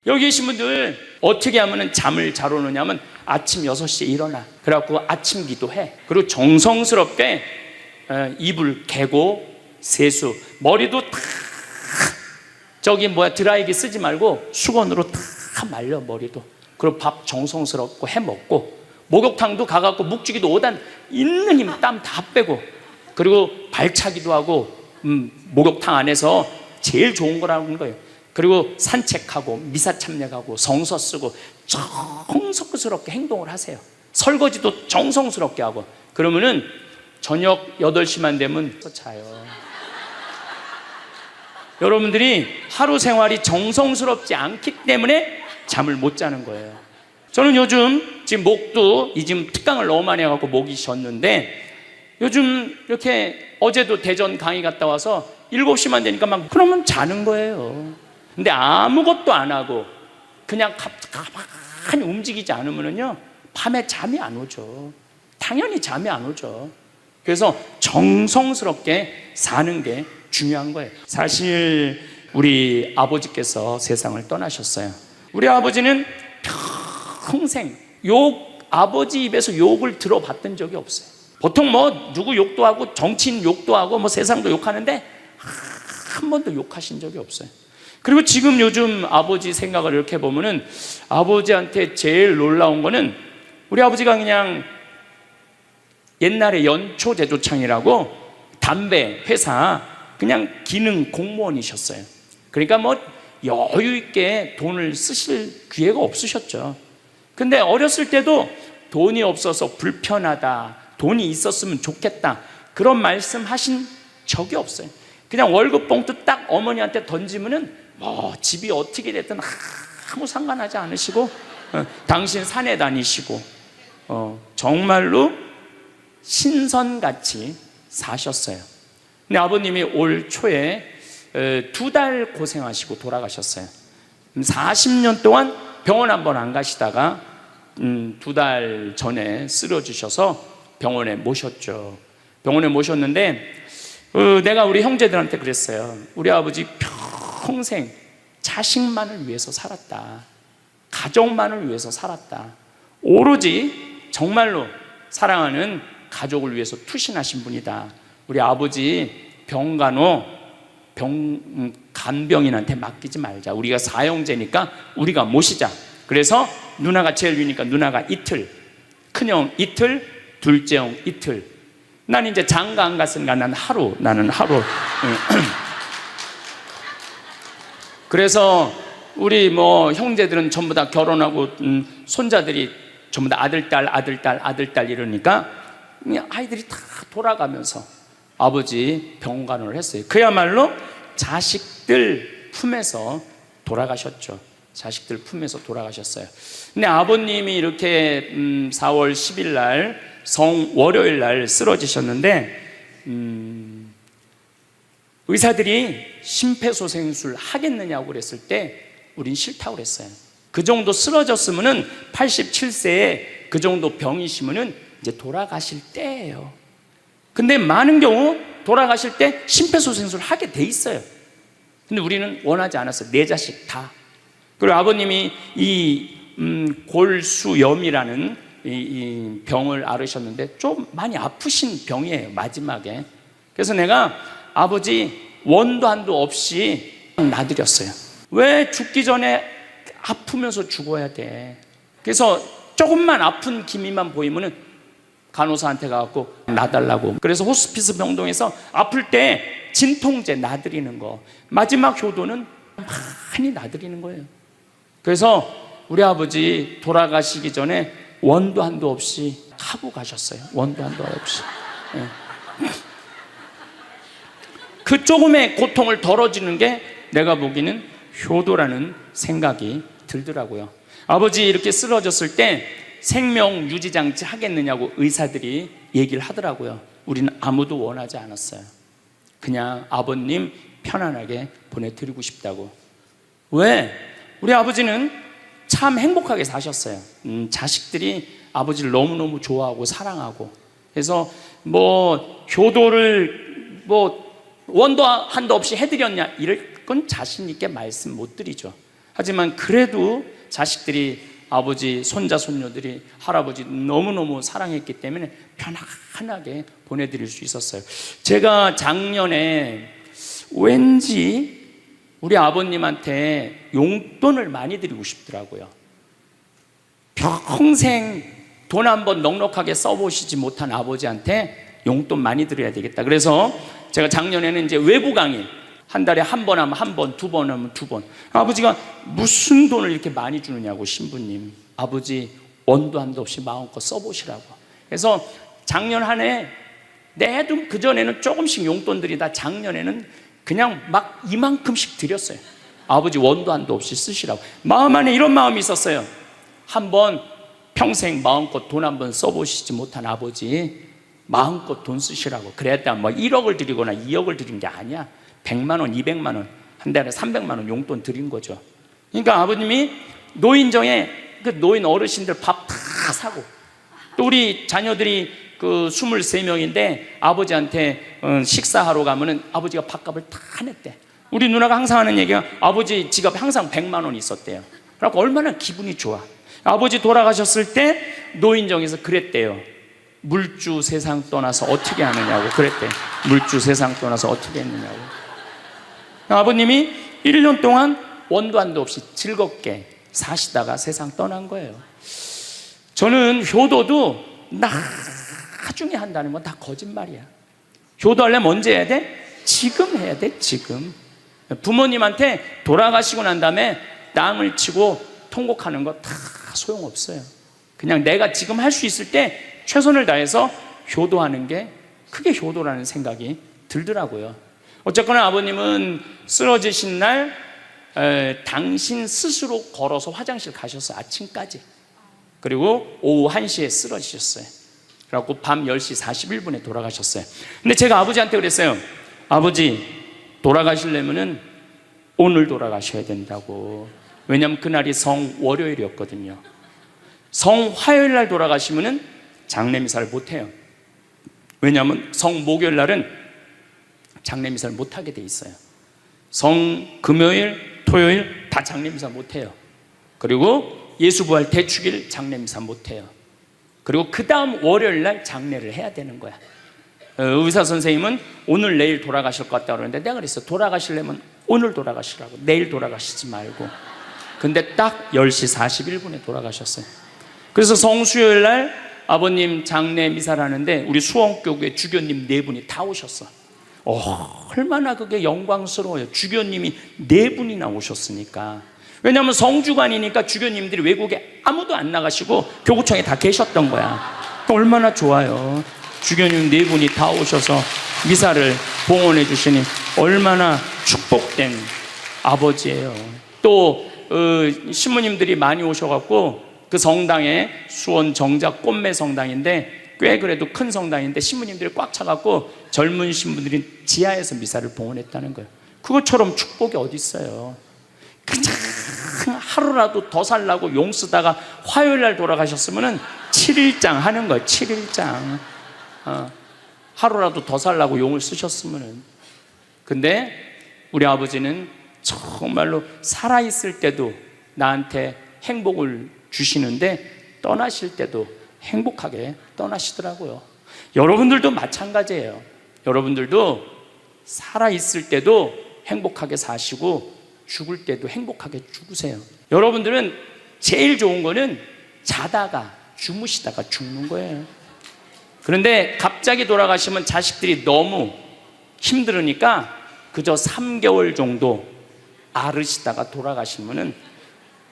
여기 계신 분들 어떻게 하면 잠을 잘 오느냐면 아침 6시에 일어나. 그래갖고 아침 기도해. 그리고 정성스럽게 이불 개고 세수, 머리도 다 드라이기 쓰지 말고 수건으로 다 말려 머리도. 그리고 밥 정성스럽고 해 먹고, 목욕탕도 가갖고 묵직이도 5단 있는 힘 땀 다 빼고, 그리고 발차기도 하고, 목욕탕 안에서 제일 좋은 거라는 거예요. 그리고 산책하고 미사 참여하고 성서 쓰고 정성스럽게 행동을 하세요. 설거지도 정성스럽게 하고. 그러면은 저녁 8시만 되면 자요. 여러분들이 하루 생활이 정성스럽지 않기 때문에 잠을 못 자는 거예요. 저는 요즘 지금 목도 지금 특강을 너무 많이 해갖고 목이 쉬었는데, 요즘 이렇게 어제도 대전 강의 갔다 와서 7시만 되니까 그러면 자는 거예요. 근데 아무것도 안 하고 그냥 가만히 움직이지 않으면요 밤에 잠이 안 오죠. 당연히 잠이 안 오죠. 그래서 정성스럽게 사는 게 중요한 거예요. 사실 우리 아버지께서 세상을 떠나셨어요. 우리 아버지는 평생 아버지 입에서 욕을 들어봤던 적이 없어요. 보통 누구 욕도 하고 정치인 욕도 하고 세상도 욕하는데 한 번도 욕하신 적이 없어요. 그리고 지금 요즘 아버지 생각을 이렇게 보면은 아버지한테 제일 놀라운 거는, 우리 아버지가 그냥 옛날에 연초제조창이라고 담배 회사 그냥 기능 공무원이셨어요. 그러니까 여유 있게 돈을 쓰실 기회가 없으셨죠. 근데 어렸을 때도 돈이 없어서 불편하다, 돈이 있었으면 좋겠다, 그런 말씀 하신 적이 없어요. 그냥 월급 봉투 딱 어머니한테 던지면은 집이 어떻게 됐든 아무 상관하지 않으시고, 당신 산에 다니시고, 정말로 신선같이 사셨어요. 근데 아버님이 올 초에 2달 고생하시고 돌아가셨어요. 40년 동안 병원 한번 안 가시다가 2달 전에 쓰러지셔서 병원에 모셨죠. 병원에 모셨는데 내가 우리 형제들한테 그랬어요. 우리 아버지 평생 자식만을 위해서 살았다. 가족만을 위해서 살았다. 오로지 정말로 사랑하는 가족을 위해서 투신하신 분이다. 우리 아버지 간병인한테 맡기지 말자. 우리가 사형제니까 우리가 모시자. 그래서 누나가 제일 위니까 누나가 이틀, 큰형 이틀, 둘째 형 이틀. 난 이제 장가 안 갔으니까 나는 하루. 그래서 우리 형제들은 전부 다 결혼하고 손자들이 전부 다 아들, 딸 이러니까 아이들이 다 돌아가면서 아버지 병간호를 했어요. 그야말로 자식들 품에서 돌아가셨죠. 자식들 품에서 돌아가셨어요. 근데 아버님이 이렇게 4월 10일 날 월요일 날 쓰러지셨는데, 의사들이 심폐소생술 하겠느냐고 그랬을 때 우린 싫다고 그랬어요. 그 정도 쓰러졌으면은 87세에 그 정도 병이시면은 이제 돌아가실 때예요. 근데 많은 경우 돌아가실 때 심폐소생술 하게 돼 있어요. 근데 우리는 원하지 않았어요. 4자식 다. 그리고 아버님이 이 골수염이라는 이 병을 앓으셨는데 좀 많이 아프신 병이에요, 마지막에. 그래서 내가 아버지 원도 한도 없이 놔드렸어요. 왜 죽기 전에 아프면서 죽어야 돼? 그래서 조금만 아픈 기미만 보이면은 간호사한테 가갖고 놔달라고. 그래서 호스피스 병동에서 아플 때 진통제 놔드리는 거, 마지막 효도는 많이 놔드리는 거예요. 그래서 우리 아버지 돌아가시기 전에 원도 한도 없이 하고 가셨어요. 원도 한도 없이. 네. 그 조금의 고통을 덜어주는 게 내가 보기에는 효도라는 생각이 들더라고요. 아버지 이렇게 쓰러졌을 때 생명 유지장치 하겠느냐고 의사들이 얘기를 하더라고요. 우리는 아무도 원하지 않았어요. 그냥 아버님 편안하게 보내드리고 싶다고. 왜? 우리 아버지는 참 행복하게 사셨어요. 자식들이 아버지를 너무너무 좋아하고 사랑하고. 그래서 효도를 원도 한도 없이 해드렸냐, 이럴 건 자신 있게 말씀 못 드리죠. 하지만 그래도 자식들이 아버지, 손자, 손녀들이 할아버지 너무너무 사랑했기 때문에 편안하게 보내드릴 수 있었어요. 제가 작년에 왠지 우리 아버님한테 용돈을 많이 드리고 싶더라고요. 평생 돈 한번 넉넉하게 써보시지 못한 아버지한테 용돈 많이 드려야 되겠다. 그래서 제가 작년에는 이제 외부 강의 한 달에 한 번 하면 한 번, 두 번 하면 두 번. 아버지가 무슨 돈을 이렇게 많이 주느냐고, 신부님. 아버지 원도 한도 없이 마음껏 써보시라고. 그래서 작년 한 해 내도 그전에는 조금씩 용돈 드리다 작년에는 그냥 막 이만큼씩 드렸어요. 아버지 원도 한도 없이 쓰시라고. 마음 안에 이런 마음이 있었어요. 한번 평생 마음껏 돈 한번 써보시지 못한 아버지 마음껏 돈 쓰시라고. 그랬다 뭐 1억을 드리거나 2억을 드린 게 아니야. 100만 원, 200만 원, 한 달에 300만 원 용돈 드린 거죠. 그러니까 아버님이 노인정에 그 노인 어르신들 밥 다 사고, 또 우리 자녀들이 그 23명인데 아버지한테 식사하러 가면은 아버지가 밥값을 다 냈대. 우리 누나가 항상 하는 얘기가 아버지 지갑에 항상 100만 원 있었대요. 그래서 얼마나 기분이 좋아. 아버지 돌아가셨을 때 노인정에서 그랬대요. 물주 세상 떠나서 어떻게 하느냐고 그랬대. 물주 세상 떠나서 어떻게 했느냐고. 아버님이 1년 동안 원도 한도 없이 즐겁게 사시다가 세상 떠난 거예요. 저는 효도도 나중에 한다는 건 다 거짓말이야. 효도하려면 언제 해야 돼? 지금 해야 돼, 지금. 부모님한테 돌아가시고 난 다음에 땅을 치고 통곡하는 거 다 소용없어요. 그냥 내가 지금 할 수 있을 때 최선을 다해서 효도하는 게 그게 효도라는 생각이 들더라고요. 어쨌거나 아버님은 쓰러지신 날 당신 스스로 걸어서 화장실 가셔서 아침까지, 그리고 오후 1시에 쓰러지셨어요. 그래갖고 밤 10시 41분에 돌아가셨어요. 근데 제가 아버지한테 그랬어요. 아버지 돌아가시려면은 오늘 돌아가셔야 된다고. 왜냐하면 그날이 성월요일이었거든요. 성화요일 날 돌아가시면은 장례미사를 못해요. 왜냐하면 성목요일 날은 장례미사를 못하게 돼 있어요. 성금요일, 토요일 다 장례미사 못해요. 그리고 예수부활 대축일 장례미사 못해요. 그리고 그 다음 월요일 날 장례를 해야 되는 거야. 의사 선생님은 오늘 내일 돌아가실 것 같다고 그러는데 내가 그랬어. 돌아가시려면 오늘 돌아가시라고, 내일 돌아가시지 말고. 근데 딱 10시 41분에 돌아가셨어요. 그래서 성수요일 날 아버님 장례 미사를 하는데 우리 수원교구에 주교님 4분이 다 오셨어. 얼마나 그게 영광스러워요. 주교님이 4분이나 오셨으니까. 왜냐하면 성주관이니까 주교님들이 외국에 아무도 안 나가시고 교구청에 다 계셨던 거야. 얼마나 좋아요. 주교님 4분이 다 오셔서 미사를 봉헌해 주시니 얼마나 축복된 아버지예요. 또 신부님들이 많이 오셔갖고 그 성당에 수원 정작 꽃매 성당인데 꽤 그래도 큰 성당인데 신부님들이 꽉 차갖고 젊은 신부들이 지하에서 미사를 봉헌했다는 거예요. 그것처럼 축복이 어디 있어요. 그냥 하루라도 더 살라고 용 쓰다가 화요일 날 돌아가셨으면은 7일장 하는 거예요. 7일장. 하루라도 더 살라고 용을 쓰셨으면은. 근데 우리 아버지는 정말로 살아있을 때도 나한테 행복을 주시는데 떠나실 때도 행복하게 떠나시더라고요. 여러분들도 마찬가지예요. 여러분들도 살아있을 때도 행복하게 사시고 죽을 때도 행복하게 죽으세요. 여러분들은 제일 좋은 거는 자다가 주무시다가 죽는 거예요. 그런데 갑자기 돌아가시면 자식들이 너무 힘들으니까 그저 3개월 정도 앓으시다가 돌아가시면은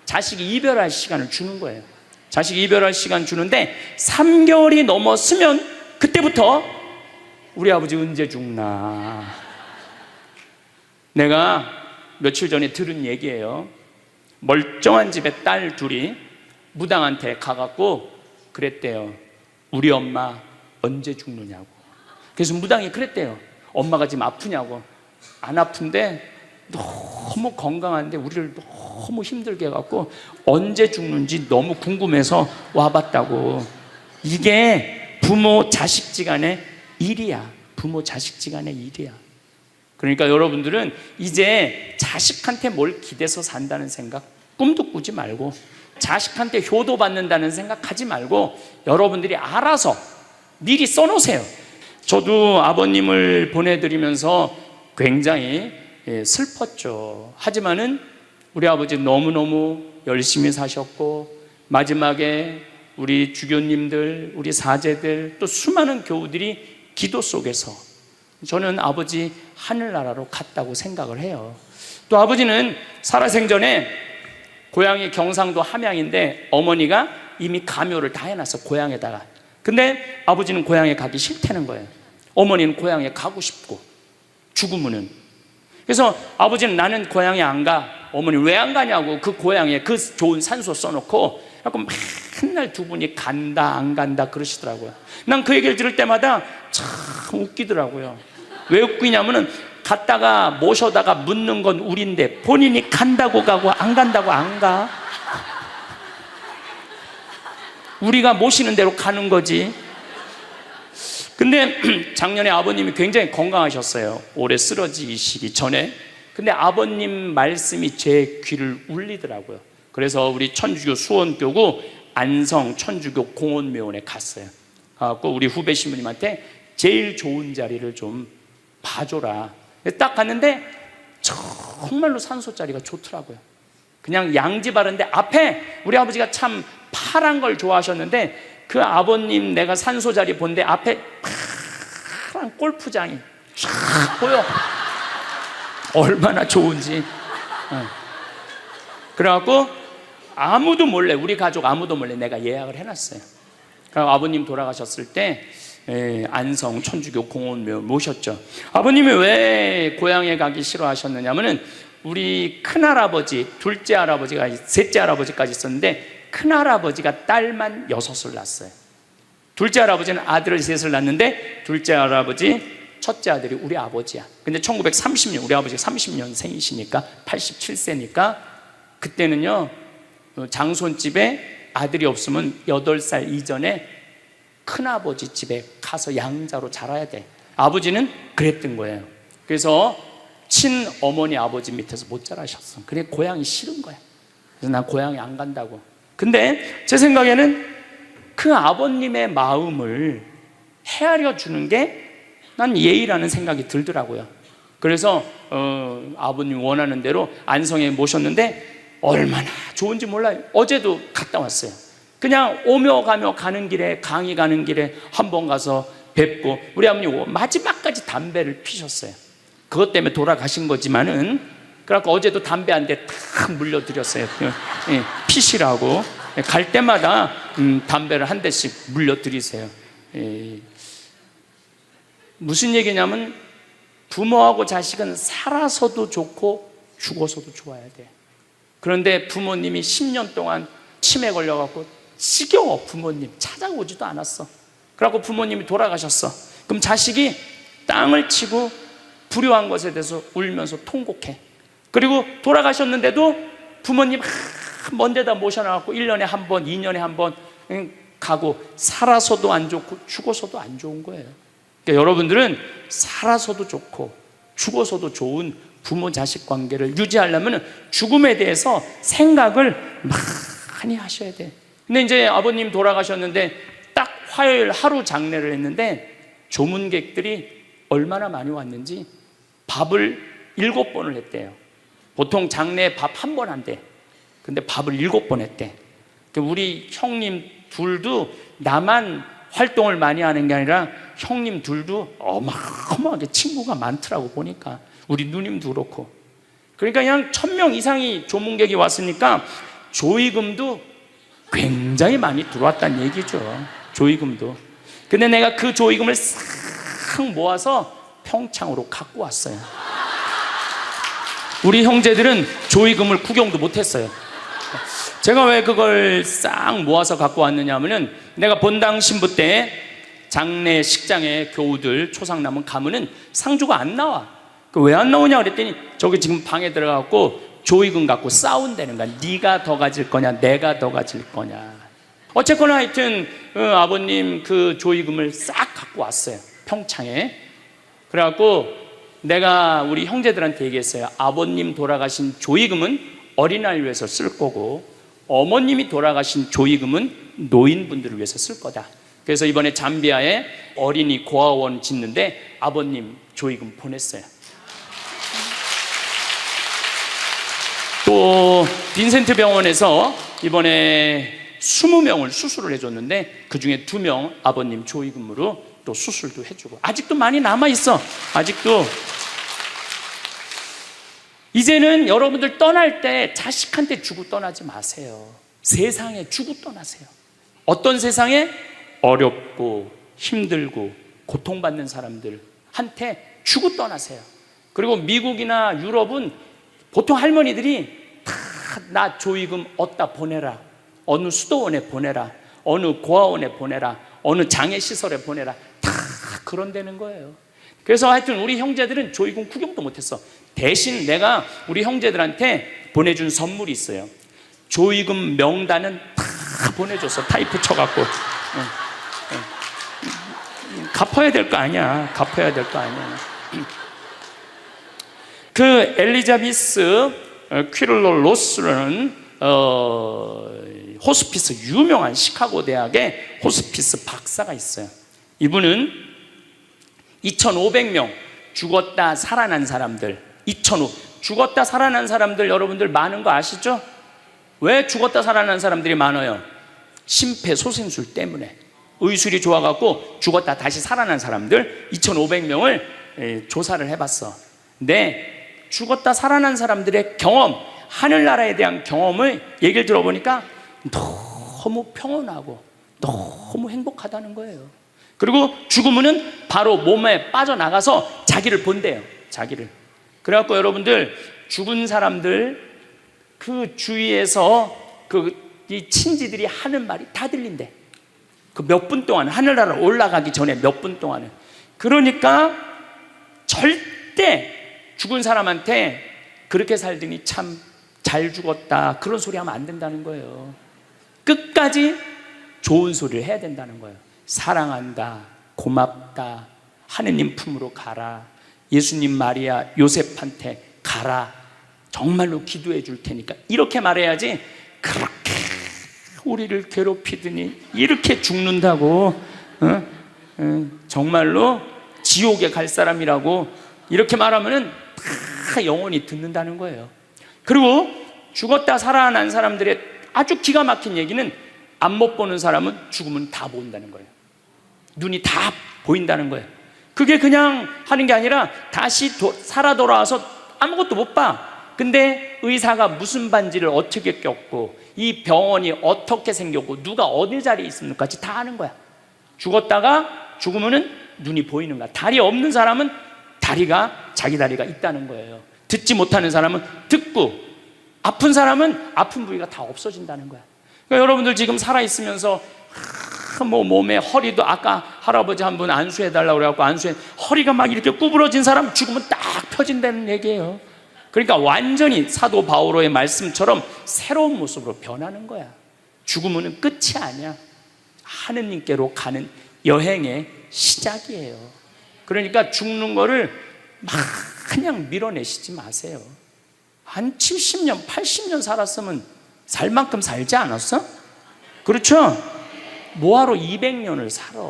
자식이 이별할 시간을 주는 거예요. 자식이 이별할 시간 주는데 3개월이 넘었으면 그때부터 우리 아버지 언제 죽나. 내가 며칠 전에 들은 얘기예요. 멀쩡한 집에 딸 둘이 무당한테 가갖고 그랬대요. 우리 엄마 언제 죽느냐고. 그래서 무당이 그랬대요. 엄마가 지금 아프냐고. 안 아픈데 너무 건강한데 우리를 너무 힘들게 해갖고 언제 죽는지 너무 궁금해서 와봤다고. 이게 부모 자식지간의 일이야. 부모 자식지간의 일이야. 그러니까 여러분들은 이제 자식한테 뭘 기대서 산다는 생각 꿈도 꾸지 말고 자식한테 효도받는다는 생각하지 말고 여러분들이 알아서 미리 써놓으세요. 저도 아버님을 보내드리면서 굉장히 슬펐죠. 하지만은 우리 아버지 너무너무 열심히 사셨고 마지막에 우리 주교님들, 우리 사제들 또 수많은 교우들이 기도 속에서 저는 아버지 하늘나라로 갔다고 생각을 해요. 또 아버지는 살아생전에 고향이 경상도 함양인데 어머니가 이미 가묘를 다 해놨어, 고향에다가. 근데 아버지는 고향에 가기 싫다는 거예요. 어머니는 고향에 가고 싶고 죽으면은. 그래서 아버지는 나는 고향에 안 가. 어머니 왜 안 가냐고 그 고향에 그 좋은 산소 써놓고 맨날 두 분이 간다 안 간다 그러시더라고요. 난 그 얘기를 들을 때마다 참 웃기더라고요. 왜 웃기냐면은 갔다가 모셔다가 묻는 건 우린데 본인이 간다고 가고 안 간다고 안 가. 우리가 모시는 대로 가는 거지. 근데 작년에 아버님이 굉장히 건강하셨어요. 올해 쓰러지시기 전에. 근데 아버님 말씀이 제 귀를 울리더라고요. 그래서 우리 천주교 수원교구 안성 천주교 공원묘원에 갔어요. 가서 우리 후배 신부님한테 제일 좋은 자리를 좀 봐줘라. 딱 갔는데 정말로 산소 자리가 좋더라고요. 그냥 양지 바른데 앞에 우리 아버지가 참 파란 걸 좋아하셨는데 그 아버님 내가 산소 자리 본데 앞에 파란 골프장이 쫙 보여. 얼마나 좋은지. 그래갖고 아무도 몰래, 우리 가족 아무도 몰래 내가 예약을 해놨어요. 그리고 아버님 돌아가셨을 때 안성 천주교 공원묘 모셨죠. 아버님이 왜 고향에 가기 싫어하셨느냐면은 우리 큰할아버지, 둘째 할아버지가, 셋째 할아버지까지 있었는데 큰할아버지가 딸만 6을 낳았어요. 둘째 할아버지는 아들을 3을 낳았는데 둘째 할아버지 첫째 아들이 우리 아버지야. 근데 1930년, 우리 아버지가 30년생이시니까 87세니까 그때는요 장손집에 아들이 없으면 8살 이전에 큰아버지 집에 가서 양자로 자라야 돼. 아버지는 그랬던 거예요. 그래서 친어머니 아버지 밑에서 못 자라셨어. 그래 고향이 싫은 거야. 그래서 난 고향에 안 간다고. 근데 제 생각에는 그 아버님의 마음을 헤아려 주는 게 난 예의라는 생각이 들더라고요. 그래서 아버님 원하는 대로 안성에 모셨는데 얼마나 좋은지 몰라요. 어제도 갔다 왔어요. 그냥 오며 가며 가는 길에, 강의 가는 길에 한번 가서 뵙고, 우리 아버님 마지막까지 담배를 피셨어요. 그것 때문에 돌아가신 거지만은, 그래갖고 어제도 담배 한 대 탁 물려드렸어요. 피시라고. 갈 때마다 담배를 한 대씩 물려드리세요. 무슨 얘기냐면 부모하고 자식은 살아서도 좋고 죽어서도 좋아야 돼. 그런데 부모님이 10년 동안 치매 걸려갖고 지겨워. 부모님 찾아오지도 않았어. 그래갖고 부모님이 돌아가셨어. 그럼 자식이 땅을 치고 불효한 것에 대해서 울면서 통곡해. 그리고 돌아가셨는데도 부모님 먼 데다 모셔놔갖고 1년에 한 번, 2년에 한 번 가고, 살아서도 안 좋고 죽어서도 안 좋은 거예요. 그러니까 여러분들은 살아서도 좋고 죽어서도 좋은 부모 자식 관계를 유지하려면 죽음에 대해서 생각을 많이 하셔야 돼. 근데 이제 아버님 돌아가셨는데 딱 화요일 하루 장례를 했는데 조문객들이 얼마나 많이 왔는지 밥을 7번을 했대요. 보통 장례에 밥 1번 한대. 근데 밥을 7번 했대. 우리 형님 둘도 나만 활동을 많이 하는 게 아니라 형님 둘도 어마어마하게 친구가 많더라고 보니까. 우리 누님도 그렇고. 그러니까 그냥 1000명 이상이 조문객이 왔으니까 조의금도 굉장히 많이 들어왔다는 얘기죠. 조의금도. 근데 내가 그 조의금을 싹 모아서 평창으로 갖고 왔어요. 우리 형제들은 조의금을 구경도 못했어요. 제가 왜 그걸 싹 모아서 갖고 왔느냐 하면은, 내가 본당 신부 때 장례 식장에 교우들 초상 남은 가면은 상주가 안 나와. 왜 안 나오냐 그랬더니 저기 지금 방에 들어가고 조의금 갖고 싸운다는 거야. 네가 더 가질 거냐 내가 더 가질 거냐. 어쨌거나 하여튼 아버님 그 조의금을 싹 갖고 왔어요, 평창에. 그래갖고 내가 우리 형제들한테 얘기했어요. 아버님 돌아가신 조의금은 어린아이를 위해서 쓸 거고, 어머님이 돌아가신 조의금은 노인분들을 위해서 쓸 거다. 그래서 이번에 잠비아에 어린이 고아원 짓는데 아버님 조의금 보냈어요. 또 빈센트 병원에서 이번에 20명을 수술을 해줬는데 그중에 2명 아버님 조의금으로 또 수술도 해주고, 아직도 많이 남아있어. 아직도. 이제는 여러분들 떠날 때 자식한테 주고 떠나지 마세요. 세상에 주고 떠나세요. 어떤 세상에? 어렵고 힘들고 고통받는 사람들한테 주고 떠나세요. 그리고 미국이나 유럽은 보통 할머니들이 다 나 조의금 어디다 보내라, 어느 수도원에 보내라, 어느 고아원에 보내라, 어느 장애시설에 보내라, 다 그런 데는 거예요. 그래서 하여튼 우리 형제들은 조의금 구경도 못했어. 대신 내가 우리 형제들한테 보내준 선물이 있어요. 조의금 명단은 다 보내줬어. 타이프 쳐갖고. 갚아야 될 거 아니야. 갚아야 될 거 아니야. 그 엘리자베스 퀴를러 로스라는 호스피스, 유명한 시카고 대학의 호스피스 박사가 있어요. 이분은 2,500명 죽었다 살아난 사람들, 죽었다 살아난 사람들 여러분들 많은 거 아시죠? 왜 죽었다 살아난 사람들이 많아요? 심폐소생술 때문에. 의술이 좋아갖고 죽었다 다시 살아난 사람들 2,500명을 조사를 해봤어. 근데 죽었다 살아난 사람들의 경험, 하늘나라에 대한 경험을 얘기를 들어보니까 너무 평온하고 너무 행복하다는 거예요. 그리고 죽으면은 바로 몸에 빠져나가서 자기를 본대요. 자기를. 그래갖고 여러분들 죽은 사람들 그 주위에서 이 친지들이 하는 말이 다 들린대. 그 몇 분 동안, 하늘나라 올라가기 전에 몇 분 동안은. 그러니까 절대 죽은 사람한테 그렇게 살더니 참 잘 죽었다 그런 소리 하면 안 된다는 거예요. 끝까지 좋은 소리를 해야 된다는 거예요. 사랑한다, 고맙다, 하느님 품으로 가라, 예수님 마리아 요셉한테 가라, 정말로 기도해 줄 테니까, 이렇게 말해야지. 그렇게 우리를 괴롭히더니 이렇게 죽는다고 정말로 지옥에 갈 사람이라고 이렇게 말하면은 다 영원히 듣는다는 거예요. 그리고 죽었다 살아난 사람들의 아주 기가 막힌 얘기는 안 못 보는 사람은 죽으면 다 보인다는 거예요. 눈이 다 보인다는 거예요. 그게 그냥 하는 게 아니라 다시 살아 돌아와서 아무것도 못 봐. 근데 의사가 무슨 반지를 어떻게 꼈고 이 병원이 어떻게 생겼고 누가 어느 자리에 있습니까? 다 아는 거야. 죽었다가 죽으면은 눈이 보이는 거야. 다리 없는 사람은 다리가, 자기 다리가 있다는 거예요. 듣지 못하는 사람은 듣고, 아픈 사람은 아픈 부위가 다 없어진다는 거야. 그러니까 여러분들 지금 살아있으면서 뭐 몸에 허리도, 아까 할아버지 한 분 안수해달라고 그래갖고 허리가 막 이렇게 구부러진 사람 죽으면 딱 펴진다는 얘기예요. 그러니까 완전히 사도 바오로의 말씀처럼 새로운 모습으로 변하는 거야. 죽으면 끝이 아니야. 하느님께로 가는 여행의 시작이에요. 그러니까 죽는 거를 막 그냥 밀어내시지 마세요. 한 70년, 80년 살았으면 살 만큼 살지 않았어? 그렇죠? 뭐하러 200년을 살아?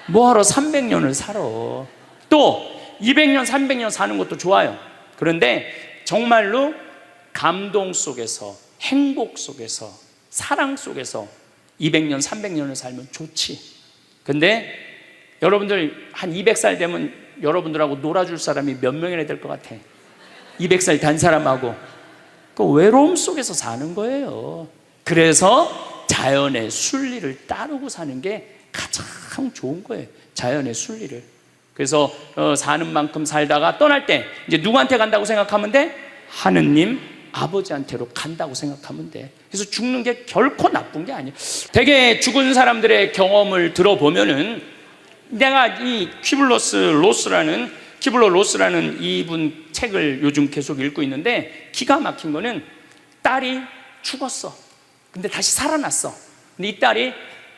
뭐하러 300년을 살아? 또 200년, 300년 사는 것도 좋아요. 그런데 정말로 감동 속에서, 행복 속에서, 사랑 속에서 200년, 300년을 살면 좋지. 근데 여러분들 한 200살 되면 여러분들하고 놀아줄 사람이 몇 명이나 될 것 같아? 200살 단 사람하고. 그 외로움 속에서 사는 거예요. 그래서 자연의 순리를 따르고 사는 게 가장 좋은 거예요. 자연의 순리를. 그래서 사는 만큼 살다가 떠날 때 이제 누구한테 간다고 생각하면 돼? 하느님 아버지한테로 간다고 생각하면 돼. 그래서 죽는 게 결코 나쁜 게 아니에요. 되게 죽은 사람들의 경험을 들어보면은, 내가 이 퀴블러 로스라는 이분 책을 요즘 계속 읽고 있는데, 기가 막힌 거는 딸이 죽었어. 근데 다시 살아났어. 근데 이 딸이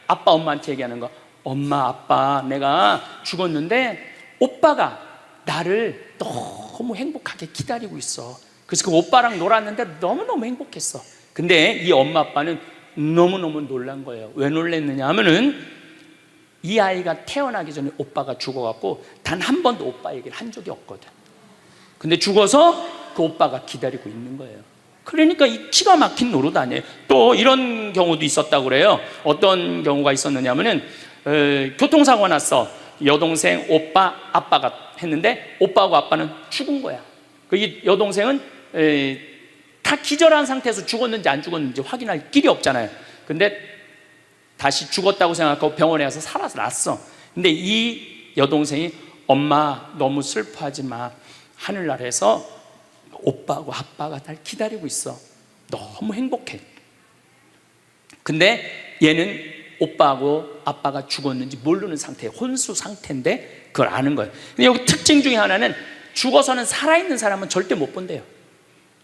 아빠 엄마한테 얘기하는 거. 엄마, 아빠, 내가 죽었는데 오빠가 나를 너무 행복하게 기다리고 있어. 그래서 그 오빠랑 놀았는데 너무너무 행복했어. 근데 이 엄마 아빠는 너무너무 놀란 거예요. 왜 놀랬느냐 하면은 이 아이가 태어나기 전에 오빠가 죽어갖고 단 한 번도 오빠 얘기를 한 적이 없거든. 근데 죽어서 그 오빠가 기다리고 있는 거예요. 그러니까 이 기가 막힌 노릇 아니에요. 또 이런 경우도 있었다고 그래요. 어떤 경우가 있었느냐 하면은 교통사고가 났어. 여동생, 오빠, 아빠가 했는데 오빠하고 아빠는 죽은 거야. 이 여동생은 다 기절한 상태에서 죽었는지 안 죽었는지 확인할 길이 없잖아요. 근데 다시 죽었다고 생각하고 병원에 가서 살아났어. 근데 이 여동생이 엄마 너무 슬퍼하지 마. 하늘나라에서 오빠하고 아빠가 날 기다리고 있어. 너무 행복해. 근데 얘는 오빠하고 아빠가 죽었는지 모르는 상태에 혼수 상태인데 그걸 아는 거예요. 근데 여기 특징 중에 하나는 죽어서는 살아있는 사람은 절대 못 본대요.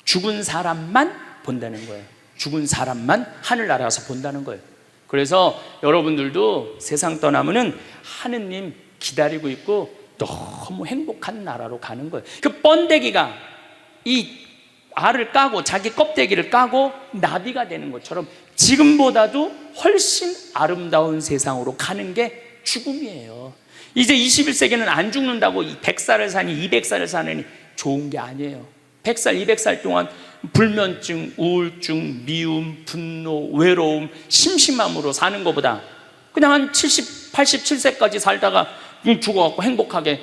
죽은 사람만 본다는 거예요. 죽은 사람만 하늘나라에서 본다는 거예요. 그래서 여러분들도 세상 떠나면은 하느님 기다리고 있고 너무 행복한 나라로 가는 거예요. 그 번데기가 이 알을 까고 자기 껍데기를 까고 나비가 되는 것처럼 지금보다도 훨씬 아름다운 세상으로 가는 게 죽음이에요. 이제 21세기는 안 죽는다고 100살을 사니 200살을 사느니 좋은 게 아니에요. 100살, 200살 동안 불면증, 우울증, 미움, 분노, 외로움, 심심함으로 사는 것보다 그냥 한 70, 87세까지 살다가 죽어갖고 행복하게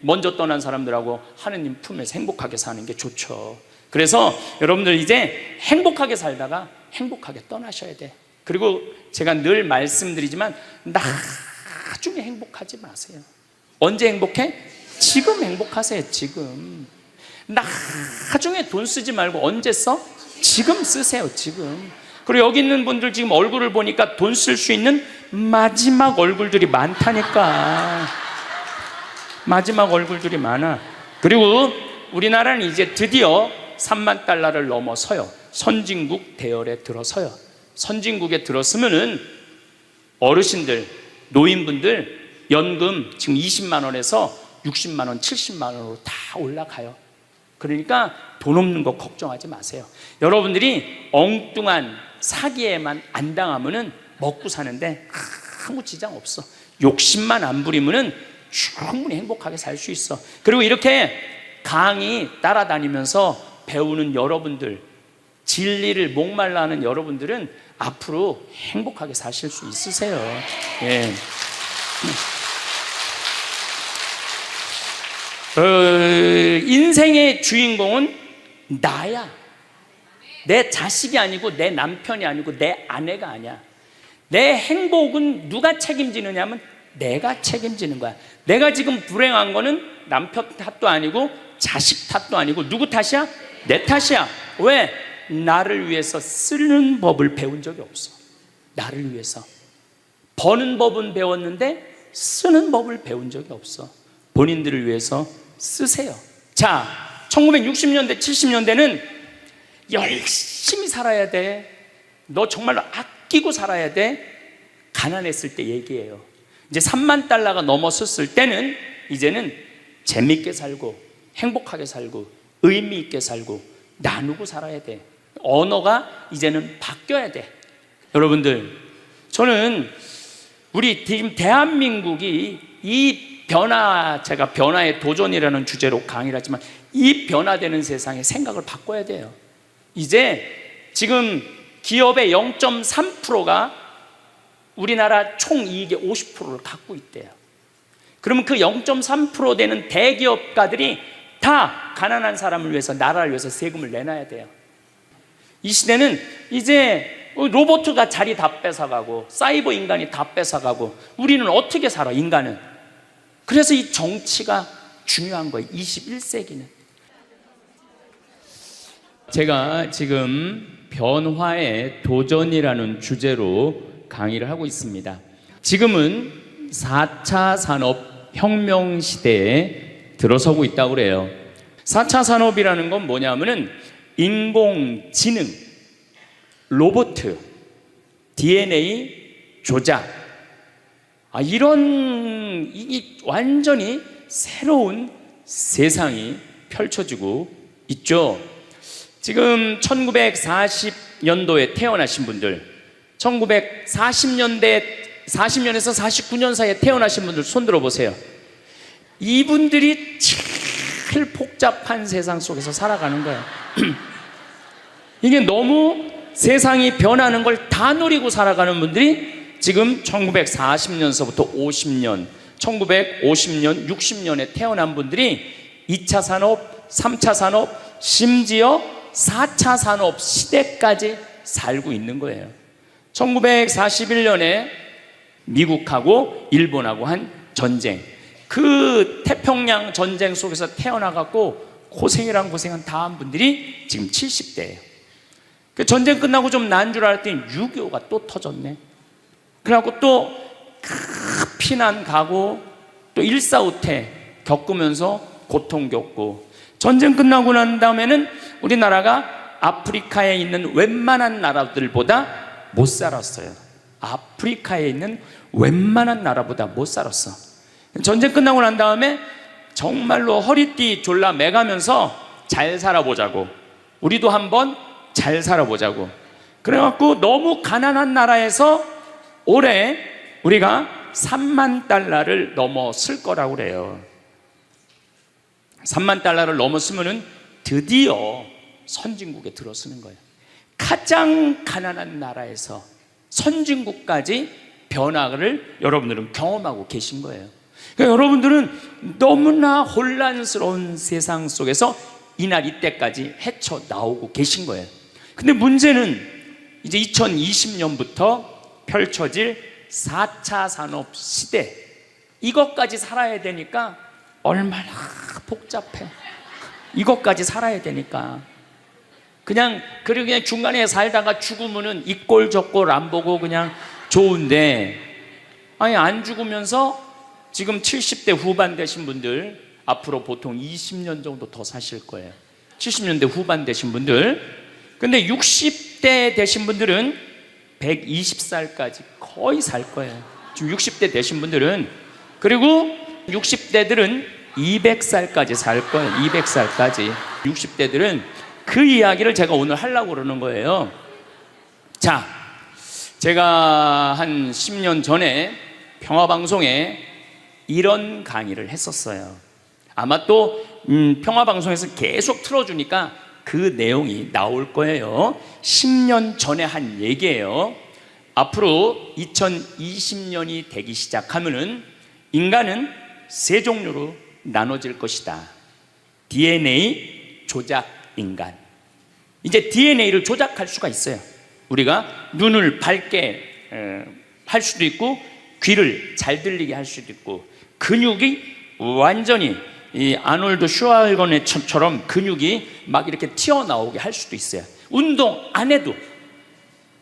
먼저 떠난 사람들하고 하느님 품에서 행복하게 사는 게 좋죠. 그래서 여러분들 이제 행복하게 살다가 행복하게 떠나셔야 돼. 그리고 제가 늘 말씀드리지만 나중에 행복하지 마세요. 언제 행복해? 지금 행복하세요. 지금. 나중에 돈 쓰지 말고 언제 써? 지금 쓰세요. 지금. 그리고 여기 있는 분들 지금 얼굴을 보니까 돈 쓸 수 있는 마지막 얼굴들이 많다니까. 마지막 얼굴들이 많아. 그리고 우리나라는 이제 드디어 3만 달러를 넘어서요. 선진국 대열에 들어서요. 선진국에 들었으면은 어르신들, 노인분들 연금 지금 20만 원에서 60만 원, 70만 원으로 다 올라가요. 그러니까 돈 없는 거 걱정하지 마세요. 여러분들이 엉뚱한 사기에만 안 당하면은 먹고 사는데 아무 지장 없어. 욕심만 안 부리면은 충분히 행복하게 살 수 있어. 그리고 이렇게 강의 따라다니면서 배우는 여러분들, 진리를 목말라 하는 여러분들은 앞으로 행복하게 사실 수 있으세요. 예. 인생의 주인공은 나야. 내 자식이 아니고 내 남편이 아니고 내 아내가 아니야. 내 행복은 누가 책임지느냐 하면 내가 책임지는 거야. 내가 지금 불행한 거는 남편 탓도 아니고 자식 탓도 아니고 누구 탓이야? 내 탓이야. 왜? 나를 위해서 쓰는 법을 배운 적이 없어. 나를 위해서. 버는 법은 배웠는데 쓰는 법을 배운 적이 없어. 본인들을 위해서 쓰세요. 자, 1960년대, 70년대는 열심히 살아야 돼. 너 정말로 아끼고 살아야 돼. 가난했을 때 얘기예요. 이제 3만 달러가 넘었을 때는 이제는 재밌게 살고 행복하게 살고 의미 있게 살고 나누고 살아야 돼. 언어가 이제는 바뀌어야 돼. 여러분들, 저는 우리 지금 대한민국이 이 변화, 제가 변화의 도전이라는 주제로 강의를 하지만 이 변화되는 세상에 생각을 바꿔야 돼요. 이제 지금 기업의 0.3%가 우리나라 총이익의 50%를 갖고 있대요. 그러면 그 0.3% 되는 대기업가들이 다 가난한 사람을 위해서, 나라를 위해서 세금을 내놔야 돼요. 이 시대는 이제 로봇가 자리 다 뺏어가고 사이버 인간이 다 뺏어가고 우리는 어떻게 살아, 인간은? 그래서 이 정치가 중요한 거예요. 21세기는. 제가 지금 변화의 도전이라는 주제로 강의를 하고 있습니다. 지금은 4차 산업혁명 시대에 들어서고 있다고 그래요. 4차 산업이라는 건 뭐냐면은 인공지능, 로봇, DNA 조작, 이런 완전히 새로운 세상이 펼쳐지고 있죠. 지금 1940년도에 태어나신 분들, 1940년대 40년에서 49년 사이에 태어나신 분들 손 들어 보세요. 이분들이 제일 복잡한 세상 속에서 살아가는 거예요. 이게 너무 세상이 변하는 걸 다 노리고 살아가는 분들이 지금 1940년서부터 50년, 1950년, 60년에 태어난 분들이 2차 산업, 3차 산업, 심지어 4차 산업 시대까지 살고 있는 거예요. 1941년에 미국하고 일본하고 한 전쟁, 그 태평양 전쟁 속에서 태어나갖고 고생이란 고생한 다음 분들이 지금 70대예요. 그 전쟁 끝나고 좀 나은 줄 알았더니 6.25가 또 터졌네. 그래갖고 또 피난 가고 또 일사후퇴 겪으면서 고통 겪고, 전쟁 끝나고 난 다음에는 우리나라가 아프리카에 있는 웬만한 나라들보다 못 살았어요. 아프리카에 있는 웬만한 나라보다 못 살았어. 전쟁 끝나고 난 다음에 정말로 허리띠 졸라 매가면서 잘 살아보자고, 우리도 한번 잘 살아보자고. 그래갖고 너무 가난한 나라에서 올해 우리가 3만 달러를 넘었을 거라고 그래요. 3만 달러를 넘었으면은 드디어 선진국에 들어서는 거예요. 가장 가난한 나라에서 선진국까지 변화를 여러분들은 경험하고 계신 거예요. 그러니까 여러분들은 너무나 혼란스러운 세상 속에서 이날 이때까지 헤쳐나오고 계신 거예요. 근데 문제는 이제 2020년부터 펼쳐질 4차 산업 시대, 이것까지 살아야 되니까 얼마나 복잡해. 이것까지 살아야 되니까 그냥 중간에 살다가 죽으면은 이 꼴 저 꼴 안 보고 그냥 좋은데, 아니 안 죽으면서 지금 70대 후반 되신 분들 앞으로 보통 20년 정도 더 사실 거예요. 70년대 후반 되신 분들. 근데 60대 되신 분들은 120살까지 거의 살 거예요. 지금 60대 되신 분들은. 그리고 60대들은 200살까지 살 거예요. 200살까지. 60대들은 그 이야기를 제가 오늘 하려고 그러는 거예요. 자, 제가 한 10년 전에 평화방송에 이런 강의를 했었어요. 아마 또 평화방송에서 계속 틀어주니까 그 내용이 나올 거예요. 10년 전에 한 얘기예요. 앞으로 2020년이 되기 시작하면은 인간은 세 종류로 나눠질 것이다. DNA 조작 인간. 이제 DNA를 조작할 수가 있어요. 우리가 눈을 밝게 할 수도 있고, 귀를 잘 들리게 할 수도 있고, 근육이 완전히 이 아놀드 슈왈거네처럼 근육이 막 이렇게 튀어나오게 할 수도 있어요. 운동 안 해도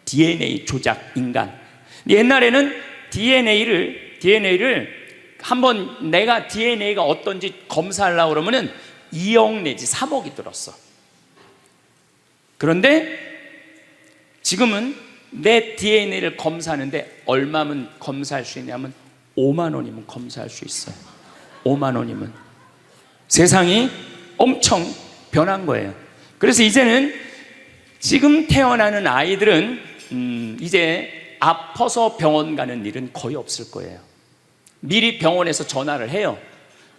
DNA 조작 인간. 옛날에는 DNA를 한번 내가 DNA가 어떤지 검사하려고 그러면은 2억 내지 3억이 들었어. 그런데 지금은 내 DNA를 검사하는데 얼마면 검사할 수 있냐면 5만 원이면 검사할 수 있어요. 5만 원이면. 세상이 엄청 변한 거예요. 그래서 이제는 지금 태어나는 아이들은 이제 아파서 병원 가는 일은 거의 없을 거예요. 미리 병원에서 전화를 해요.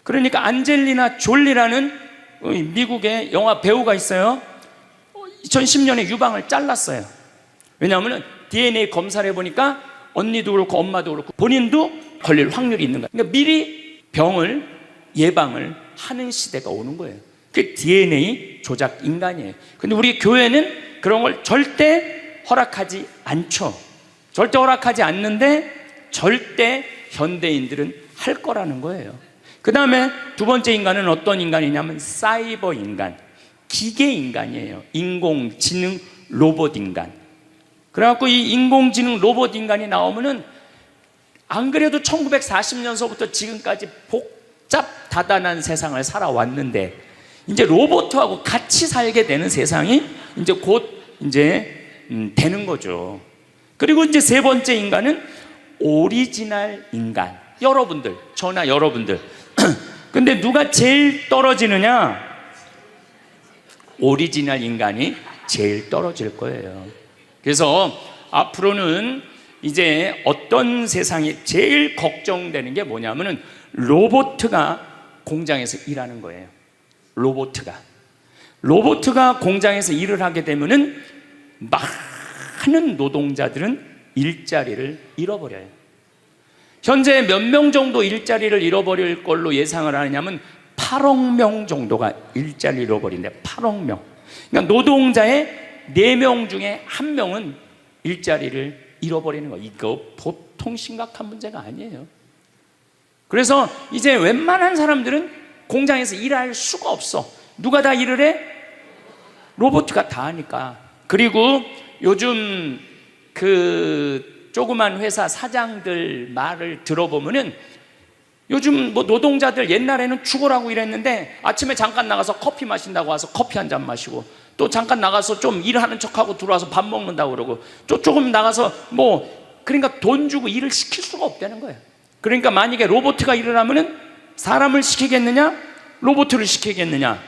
그러니까 안젤리나 졸리라는 미국의 영화 배우가 있어요. 2010년에 유방을 잘랐어요. 왜냐하면 DNA 검사를 해보니까 언니도 그렇고 엄마도 그렇고 본인도 걸릴 확률이 있는 거예요. 그러니까 미리 병을 예방을 하는 시대가 오는 거예요. 그게 DNA 조작 인간이에요. 근데 우리 교회는 그런 걸 절대 허락하지 않죠. 절대 허락하지 않는데 절대 현대인들은 할 거라는 거예요. 그 다음에 두 번째 인간은 어떤 인간이냐면 사이버 인간, 기계 인간이에요. 인공지능 로봇 인간. 그래갖고 이 인공지능 로봇 인간이 나오면은 안 그래도 1940년서부터 지금까지 복잡다단한 세상을 살아왔는데 이제 로봇하고 같이 살게 되는 세상이 이제 곧 되는 거죠. 그리고 이제 세 번째 인간은 오리지널 인간. 여러분들, 저나 여러분들. 근데 누가 제일 떨어지느냐? 오리지널 인간이 제일 떨어질 거예요. 그래서 앞으로는 이제 어떤 세상이 제일 걱정되는 게 뭐냐면은 로봇가 공장에서 일하는 거예요. 로봇가 공장에서 일을 하게 되면은 많은 노동자들은 일자리를 잃어버려요. 현재 몇 명 정도 일자리를 잃어버릴 걸로 예상을 하느냐면 8억 명 정도가 일자리를 잃어버린대. 8억 명. 그러니까 노동자의 4명 중에 1명은 일자리를 잃어버리는 거. 이거 보통 심각한 문제가 아니에요. 그래서 이제 웬만한 사람들은 공장에서 일할 수가 없어. 누가 다 일을 해? 로봇가 다 하니까. 그리고 요즘 그 조그만 회사 사장들 말을 들어보면은 요즘 뭐 노동자들 옛날에는 죽으라고 일했는데 아침에 잠깐 나가서 커피 마신다고 와서 커피 한 잔 마시고, 또 잠깐 나가서 좀 일하는 척하고 들어와서 밥 먹는다고 그러고, 또 조금 나가서 뭐, 그러니까 돈 주고 일을 시킬 수가 없다는 거예요. 그러니까 만약에 로봇가 일을 하면은 사람을 시키겠느냐? 로봇을 시키겠느냐?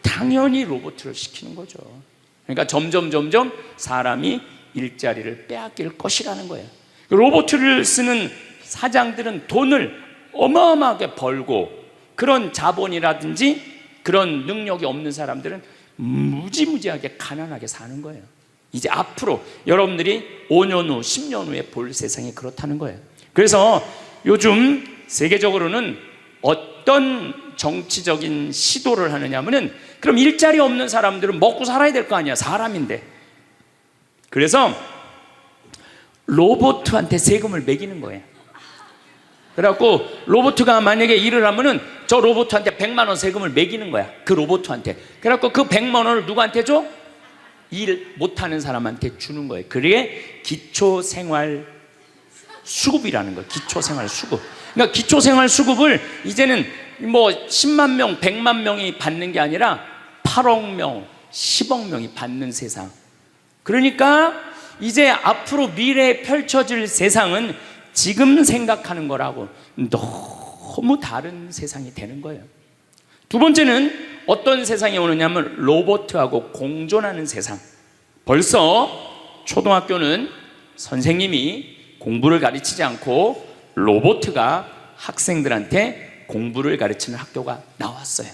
당연히 로봇을 시키는 거죠. 그러니까 점점 사람이 일자리를 빼앗길 것이라는 거예요. 로봇을 쓰는 사장들은 돈을 어마어마하게 벌고, 그런 자본이라든지 그런 능력이 없는 사람들은 무지무지하게 가난하게 사는 거예요. 이제 앞으로 여러분들이 5년 후, 10년 후에 볼 세상이 그렇다는 거예요. 그래서 요즘 세계적으로는 어떤 정치적인 시도를 하느냐면은, 그럼 일자리 없는 사람들은 먹고 살아야 될 거 아니야, 사람인데. 그래서 로봇한테 세금을 매기는 거예요. 그래갖고 로봇가 만약에 일을 하면은 저 로봇한테 100만 원 세금을 매기는 거야, 그 로봇한테. 그래갖고 그 100만 원을 누구한테 줘? 일 못하는 사람한테 주는 거예요. 그게 기초생활 수급이라는 거예요. 기초생활 수급. 그러니까 기초생활 수급을 이제는 뭐 10만 명, 100만 명이 받는 게 아니라 8억 명, 10억 명이 받는 세상. 그러니까 이제 앞으로 미래에 펼쳐질 세상은 지금 생각하는 거라고 너무 다른 세상이 되는 거예요. 두 번째는 어떤 세상이 오느냐면 로봇하고 공존하는 세상. 벌써 초등학교는 선생님이 공부를 가르치지 않고 로봇가 학생들한테 공부를 가르치는 학교가 나왔어요.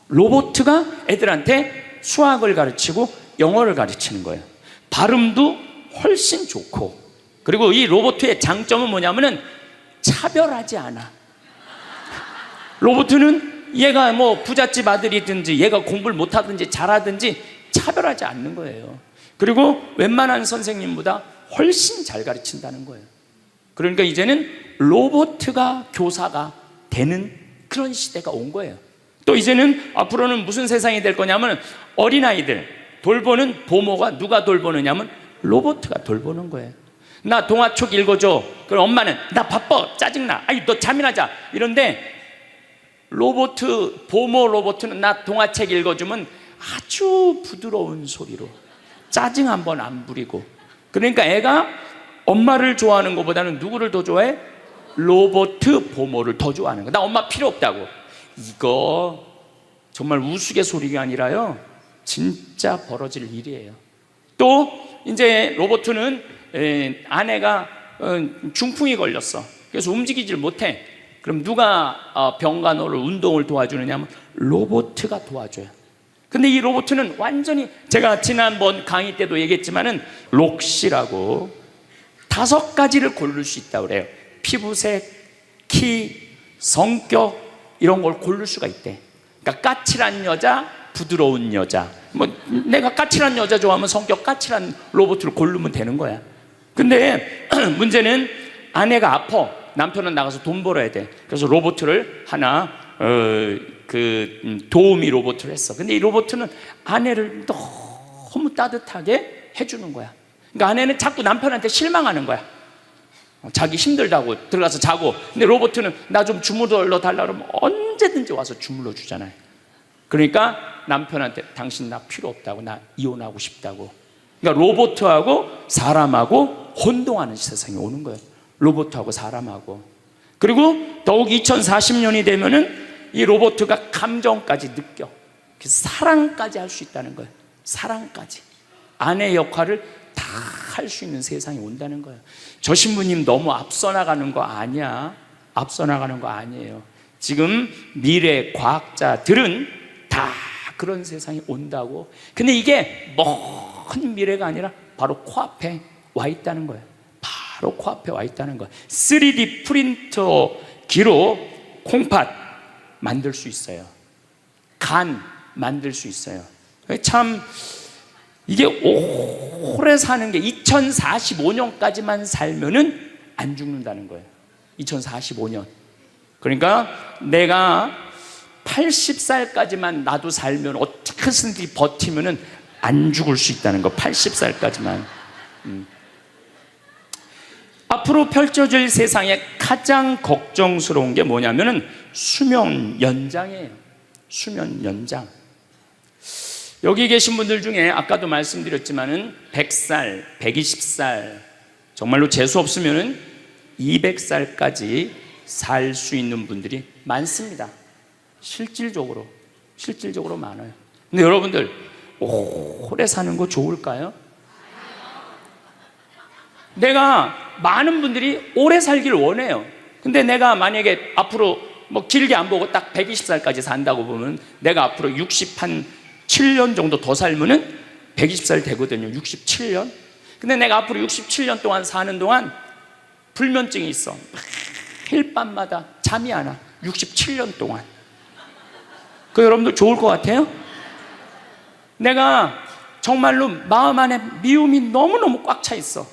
로봇가 애들한테 수학을 가르치고 영어를 가르치는 거예요. 발음도 훨씬 좋고, 그리고 이 로봇의 장점은 뭐냐면은 차별하지 않아. 로봇은 얘가 뭐 부잣집 아들이든지 얘가 공부를 못하든지 잘하든지 차별하지 않는 거예요. 그리고 웬만한 선생님보다 훨씬 잘 가르친다는 거예요. 그러니까 이제는 로봇가 교사가 되는 그런 시대가 온 거예요. 또 이제는 앞으로는 무슨 세상이 될 거냐면 어린아이들 돌보는 보모가 누가 돌보느냐면 로봇가 돌보는 거예요. 나 동화책 읽어줘. 그럼 엄마는 나 바빠, 짜증나, 아이 너 잠이나 자, 이런데 보모 로봇은 나 동화책 읽어주면 아주 부드러운 소리로 짜증 한번 안 부리고. 그러니까 애가 엄마를 좋아하는 것보다는 누구를 더 좋아해? 로봇 보모를 더 좋아하는 거야. 나 엄마 필요 없다고. 이거 정말 우스갯소리가 아니라요, 진짜 벌어질 일이에요. 또 이제 로봇은 아내가 중풍이 걸렸어. 그래서 움직이질 못해. 그럼 누가 병간호를 운동을 도와주느냐면 로봇가 도와줘요. 근데 이 로봇은 완전히, 제가 지난번 강의 때도 얘기했지만은 록시라고 5가지를 고를 수 있다고 그래요. 피부색, 키, 성격, 이런 걸 고를 수가 있대. 그러니까 까칠한 여자, 부드러운 여자. 뭐 내가 까칠한 여자 좋아하면 성격 까칠한 로봇을 고르면 되는 거야. 근데 문제는 아내가 아파. 남편은 나가서 돈 벌어야 돼. 그래서 로봇을 하나 도우미 로봇을 했어. 근데 이 로봇은 아내를 너무 따뜻하게 해주는 거야. 그러니까 아내는 자꾸 남편한테 실망하는 거야. 자기 힘들다고 들어가서 자고. 근데 로봇은 나 좀 주물러 달라 그러면 언제든지 와서 주물러 주잖아요. 그러니까 남편한테 당신 나 필요 없다고, 나 이혼하고 싶다고. 그러니까 로봇하고 사람하고 혼동하는 세상이 오는 거예요. 로봇하고 사람하고. 그리고 더욱 2040년이 되면은 이 로봇가 감정까지 느껴. 사랑까지 할 수 있다는 거예요. 사랑까지. 아내 역할을 다 할 수 있는 세상이 온다는 거예요. 저 신부님 너무 앞서 나가는 거 아니야. 앞서 나가는 거 아니에요. 지금 미래 과학자들은 다 그런 세상이 온다고. 근데 이게 먼 미래가 아니라 바로 코앞에 와 있다는 거예요. 바로 코앞에 와 있다는 거예요. 3D 프린터기로 콩팥 만들 수 있어요. 간 만들 수 있어요. 참 이게 오래 사는 게 2045년까지만 살면은 안 죽는다는 거예요. 2045년. 그러니까 내가 80살까지만 나도 살면 어떻게든지 버티면은 안 죽을 수 있다는 거. 80살까지만. 앞으로 펼쳐질 세상에 가장 걱정스러운 게 뭐냐면은 수명 연장이에요. 수명 연장. 여기 계신 분들 중에 아까도 말씀드렸지만은 100살, 120살, 정말로 재수 없으면은 200살까지 살 수 있는 분들이 많습니다. 실질적으로 많아요. 근데 여러분들 오래 사는 거 좋을까요? 내가 많은 분들이 오래 살길 원해요. 근데 내가 만약에 앞으로 뭐 길게 안 보고 딱 120살까지 산다고 보면 내가 앞으로 67년 정도 더 살면은 120살 되거든요. 67년. 근데 내가 앞으로 67년 동안 사는 동안 불면증이 있어. 매일 밤마다 잠이 안 와. 67년 동안. 그 여러분들 좋을 것 같아요? 내가 정말로 마음 안에 미움이 너무너무 꽉 차 있어.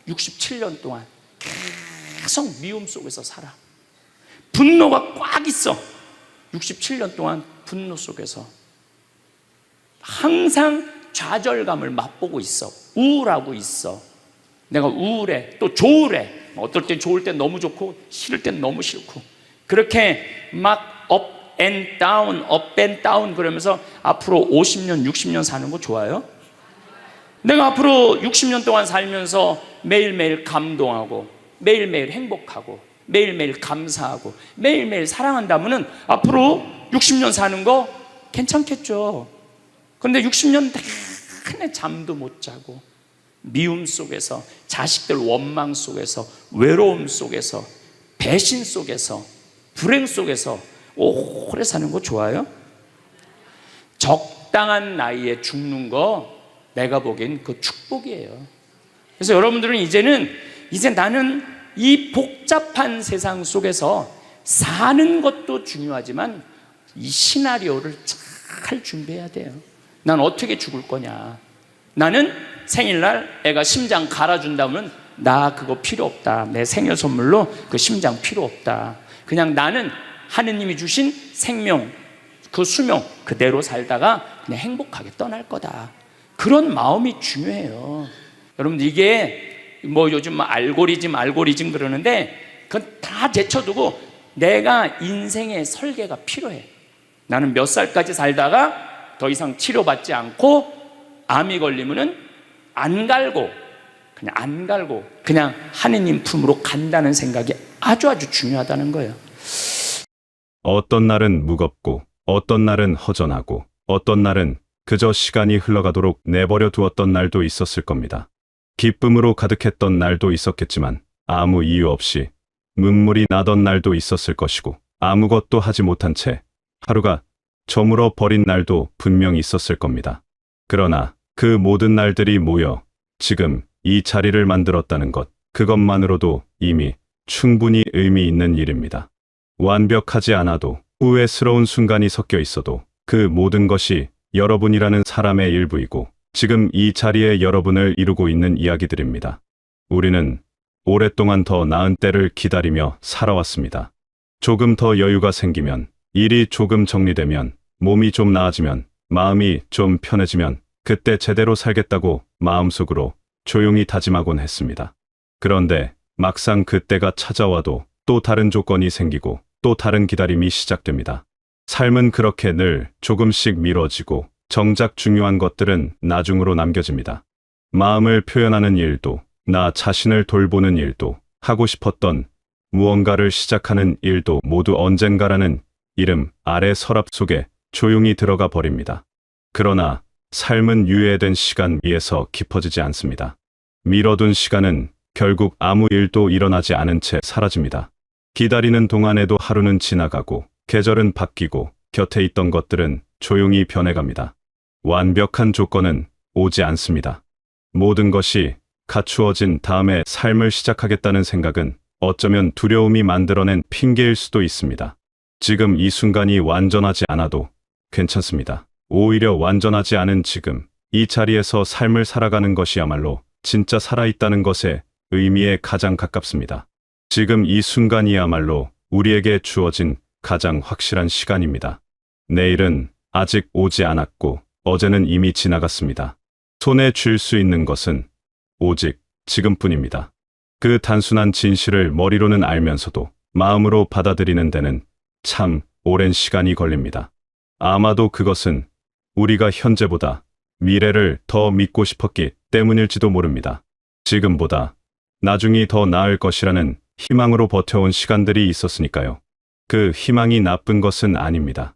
67년 동안 계속 미움 속에서 살아. 분노가 꽉 있어. 67년 동안 분노 속에서 항상 좌절감을 맛보고 있어. 우울하고 있어. 내가 우울해. 또 좋으래. 어떨 땐 좋을 땐 너무 좋고 싫을 땐 너무 싫고 그렇게 막 up and down 그러면서 앞으로 50년, 60년 사는 거 좋아요? 내가 앞으로 60년 동안 살면서 매일매일 감동하고 매일매일 행복하고 매일매일 감사하고 매일매일 사랑한다면은 앞으로 60년 사는 거 괜찮겠죠. 그런데 60년 내내 잠도 못 자고 미움 속에서 자식들 원망 속에서 외로움 속에서 배신 속에서 불행 속에서 오래 사는 거 좋아요? 적당한 나이에 죽는 거 내가 보기엔 그 축복이에요. 그래서 여러분들은 이제 나는 이 복잡한 세상 속에서 사는 것도 중요하지만 이 시나리오를 잘 준비해야 돼요. 난 어떻게 죽을 거냐. 나는 생일날 애가 심장 갈아준다면 나 그거 필요 없다. 내 생일 선물로 그 심장 필요 없다. 그냥 나는 하느님이 주신 생명, 그 수명 그대로 살다가 그냥 행복하게 떠날 거다. 그런 마음이 중요해요. 여러분들 이게 뭐 요즘 알고리즘 그러는데 그건 다 제쳐두고 내가 인생의 설계가 필요해. 나는 몇 살까지 살다가 더 이상 치료받지 않고 암이 걸리면은 안 갈고 그냥 하느님 품으로 간다는 생각이 아주 중요하다는 거예요. 어떤 날은 무겁고 어떤 날은 허전하고 어떤 날은 그저 시간이 흘러가도록 내버려 두었던 날도 있었을 겁니다. 기쁨으로 가득했던 날도 있었겠지만 아무 이유 없이 눈물이 나던 날도 있었을 것이고 아무것도 하지 못한 채 하루가 저물어 버린 날도 분명 있었을 겁니다. 그러나 그 모든 날들이 모여 지금 이 자리를 만들었다는 것, 그것만으로도 이미 충분히 의미 있는 일입니다. 완벽하지 않아도 후회스러운 순간이 섞여 있어도 그 모든 것이 여러분이라는 사람의 일부이고 지금 이 자리에 여러분을 이루고 있는 이야기들입니다. 우리는 오랫동안 더 나은 때를 기다리며 살아왔습니다. 조금 더 여유가 생기면, 일이 조금 정리되면, 몸이 좀 나아지면, 마음이 좀 편해지면 그때 제대로 살겠다고 마음속으로 조용히 다짐하곤 했습니다. 그런데 막상 그때가 찾아와도 또 다른 조건이 생기고 또 다른 기다림이 시작됩니다. 삶은 그렇게 늘 조금씩 미뤄지고 정작 중요한 것들은 나중으로 남겨집니다. 마음을 표현하는 일도, 나 자신을 돌보는 일도, 하고 싶었던 무언가를 시작하는 일도 모두 언젠가라는 이름 아래 서랍 속에 조용히 들어가 버립니다. 그러나 삶은 유예된 시간 위에서 깊어지지 않습니다. 미뤄둔 시간은 결국 아무 일도 일어나지 않은 채 사라집니다. 기다리는 동안에도 하루는 지나가고 계절은 바뀌고 곁에 있던 것들은 조용히 변해갑니다. 완벽한 조건은 오지 않습니다. 모든 것이 갖추어진 다음에 삶을 시작하겠다는 생각은 어쩌면 두려움이 만들어낸 핑계일 수도 있습니다. 지금 이 순간이 완전하지 않아도 괜찮습니다. 오히려 완전하지 않은 지금, 이 자리에서 삶을 살아가는 것이야말로 진짜 살아있다는 것의 의미에 가장 가깝습니다. 지금 이 순간이야말로 우리에게 주어진 가장 확실한 시간입니다. 내일은 아직 오지 않았고 어제는 이미 지나갔습니다. 손에 쥘 수 있는 것은 오직 지금뿐입니다. 그 단순한 진실을 머리로는 알면서도 마음으로 받아들이는 데는 참 오랜 시간이 걸립니다. 아마도 그것은 우리가 현재보다 미래를 더 믿고 싶었기 때문일지도 모릅니다. 지금보다 나중이 더 나을 것이라는 희망으로 버텨온 시간들이 있었으니까요. 그 희망이 나쁜 것은 아닙니다.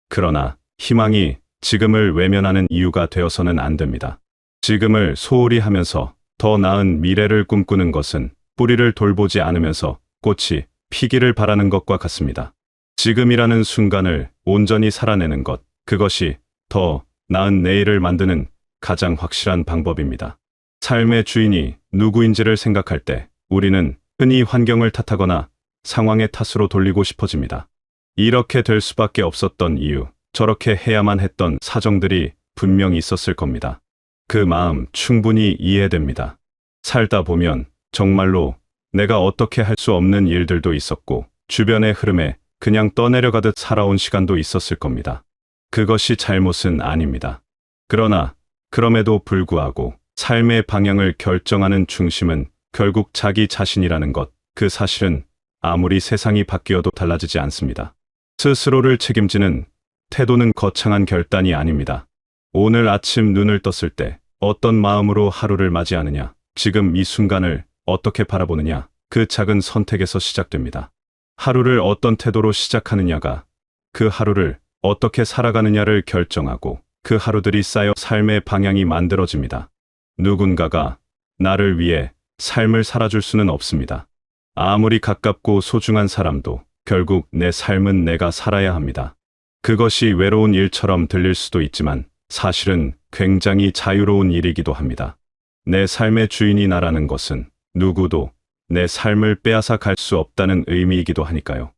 그러나 희망이 지금을 외면하는 이유가 되어서는 안 됩니다. 지금을 소홀히 하면서 더 나은 미래를 꿈꾸는 것은 뿌리를 돌보지 않으면서 꽃이 피기를 바라는 것과 같습니다. 지금이라는 순간을 온전히 살아내는 것, 그것이 더 나은 내일을 만드는 가장 확실한 방법입니다. 삶의 주인이 누구인지를 생각할 때 우리는 흔히 환경을 탓하거나 상황의 탓으로 돌리고 싶어집니다. 이렇게 될 수밖에 없었던 이유, 저렇게 해야만 했던 사정들이 분명히 있었을 겁니다. 그 마음 충분히 이해됩니다. 살다 보면 정말로 내가 어떻게 할 수 없는 일들도 있었고 주변의 흐름에 그냥 떠내려가듯 살아온 시간도 있었을 겁니다. 그것이 잘못은 아닙니다. 그러나 그럼에도 불구하고 삶의 방향을 결정하는 중심은 결국 자기 자신이라는 것, 그 사실은 아무리 세상이 바뀌어도 달라지지 않습니다. 스스로를 책임지는 태도는 거창한 결단이 아닙니다. 오늘 아침 눈을 떴을 때 어떤 마음으로 하루를 맞이하느냐, 지금 이 순간을 어떻게 바라보느냐, 그 작은 선택에서 시작됩니다. 하루를 어떤 태도로 시작하느냐가 그 하루를 어떻게 살아가느냐를 결정하고 그 하루들이 쌓여 삶의 방향이 만들어집니다. 누군가가 나를 위해 삶을 살아줄 수는 없습니다. 아무리 가깝고 소중한 사람도 결국 내 삶은 내가 살아야 합니다. 그것이 외로운 일처럼 들릴 수도 있지만 사실은 굉장히 자유로운 일이기도 합니다. 내 삶의 주인이 나라는 것은 누구도 내 삶을 빼앗아 갈 수 없다는 의미이기도 하니까요.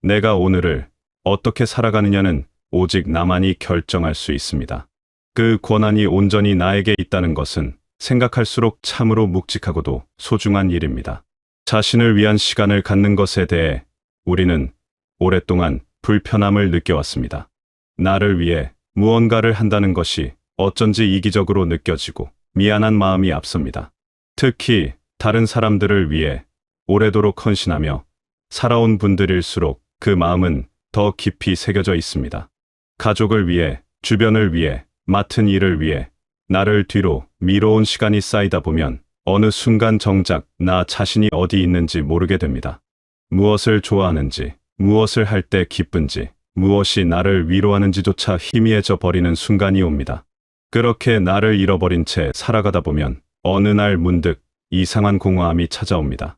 내가 오늘을 어떻게 살아가느냐는 오직 나만이 결정할 수 있습니다. 그 권한이 온전히 나에게 있다는 것은 생각할수록 참으로 묵직하고도 소중한 일입니다. 자신을 위한 시간을 갖는 것에 대해 우리는 오랫동안 불편함을 느껴왔습니다. 나를 위해 무언가를 한다는 것이 어쩐지 이기적으로 느껴지고 미안한 마음이 앞섭니다. 특히 다른 사람들을 위해 오래도록 헌신하며 살아온 분들일수록 그 마음은 더 깊이 새겨져 있습니다. 가족을 위해, 주변을 위해, 맡은 일을 위해 나를 뒤로 미뤄온 시간이 쌓이다 보면 어느 순간 정작 나 자신이 어디 있는지 모르게 됩니다. 무엇을 좋아하는지, 무엇을 할 때 기쁜지, 무엇이 나를 위로하는지조차 희미해져 버리는 순간이 옵니다. 그렇게 나를 잃어버린 채 살아가다 보면 어느 날 문득 이상한 공허함이 찾아옵니다.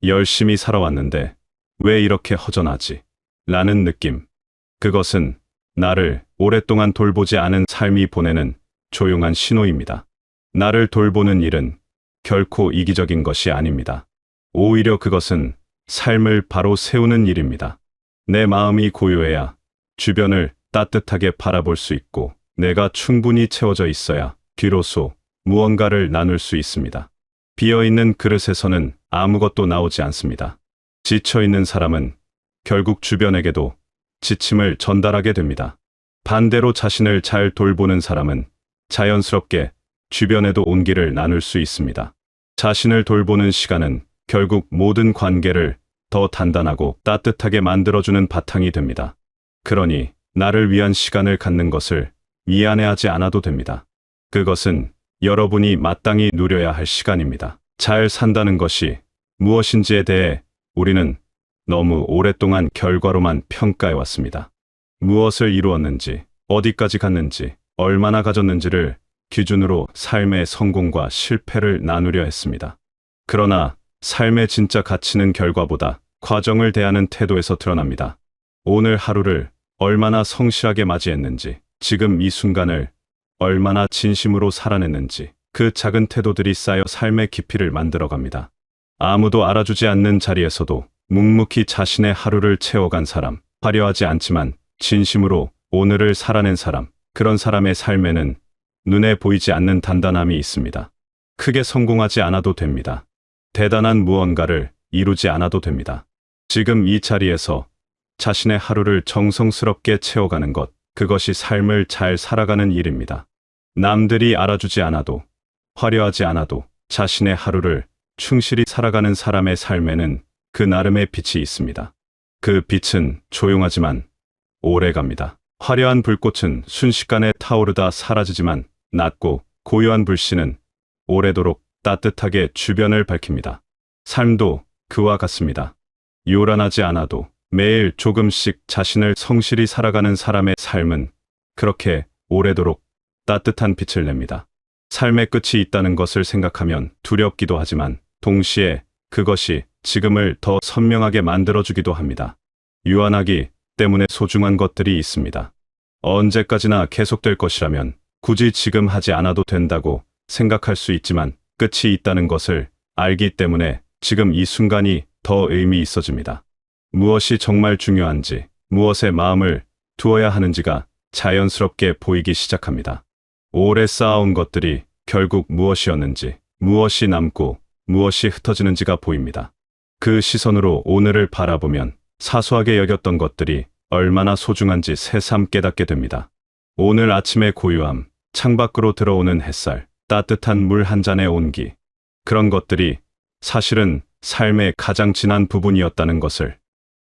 열심히 살아왔는데 왜 이렇게 허전하지? 라는 느낌. 그것은 나를 오랫동안 돌보지 않은 삶이 보내는 조용한 신호입니다. 나를 돌보는 일은 결코 이기적인 것이 아닙니다. 오히려 그것은 삶을 바로 세우는 일입니다. 내 마음이 고요해야 주변을 따뜻하게 바라볼 수 있고 내가 충분히 채워져 있어야 비로소 무언가를 나눌 수 있습니다. 비어있는 그릇에서는 아무것도 나오지 않습니다. 지쳐있는 사람은 결국 주변에게도 지침을 전달하게 됩니다. 반대로 자신을 잘 돌보는 사람은 자연스럽게 주변에도 온기를 나눌 수 있습니다. 자신을 돌보는 시간은 결국 모든 관계를 더 단단하고 따뜻하게 만들어주는 바탕이 됩니다. 그러니 나를 위한 시간을 갖는 것을 미안해하지 않아도 됩니다. 그것은 여러분이 마땅히 누려야 할 시간입니다. 잘 산다는 것이 무엇인지에 대해 우리는 너무 오랫동안 결과로만 평가해왔습니다. 무엇을 이루었는지, 어디까지 갔는지, 얼마나 가졌는지를 기준으로 삶의 성공과 실패를 나누려 했습니다. 그러나 삶의 진짜 가치는 결과보다 과정을 대하는 태도에서 드러납니다. 오늘 하루를 얼마나 성실하게 맞이했는지, 지금 이 순간을 얼마나 진심으로 살아냈는지, 그 작은 태도들이 쌓여 삶의 깊이를 만들어갑니다. 아무도 알아주지 않는 자리에서도 묵묵히 자신의 하루를 채워간 사람, 화려하지 않지만 진심으로 오늘을 살아낸 사람, 그런 사람의 삶에는 눈에 보이지 않는 단단함이 있습니다. 크게 성공하지 않아도 됩니다. 대단한 무언가를 이루지 않아도 됩니다. 지금 이 자리에서 자신의 하루를 정성스럽게 채워가는 것, 그것이 삶을 잘 살아가는 일입니다. 남들이 알아주지 않아도, 화려하지 않아도 자신의 하루를 충실히 살아가는 사람의 삶에는 그 나름의 빛이 있습니다. 그 빛은 조용하지만 오래갑니다. 화려한 불꽃은 순식간에 타오르다 사라지지만 낮고 고요한 불씨는 오래도록 따뜻하게 주변을 밝힙니다. 삶도 그와 같습니다. 요란하지 않아도 매일 조금씩 자신을 성실히 살아가는 사람의 삶은 그렇게 오래도록 따뜻한 빛을 냅니다. 삶의 끝이 있다는 것을 생각하면 두렵기도 하지만 동시에 그것이 지금을 더 선명하게 만들어주기도 합니다. 유한하기 때문에 소중한 것들이 있습니다. 언제까지나 계속될 것이라면 굳이 지금 하지 않아도 된다고 생각할 수 있지만 끝이 있다는 것을 알기 때문에 지금 이 순간이 더 의미 있어집니다. 무엇이 정말 중요한지, 무엇에 마음을 두어야 하는지가 자연스럽게 보이기 시작합니다. 오래 쌓아온 것들이 결국 무엇이었는지, 무엇이 남고 무엇이 흩어지는지가 보입니다. 그 시선으로 오늘을 바라보면 사소하게 여겼던 것들이 얼마나 소중한지 새삼 깨닫게 됩니다. 오늘 아침의 고요함, 창밖으로 들어오는 햇살, 따뜻한 물 한 잔의 온기, 그런 것들이 사실은 삶의 가장 진한 부분이었다는 것을,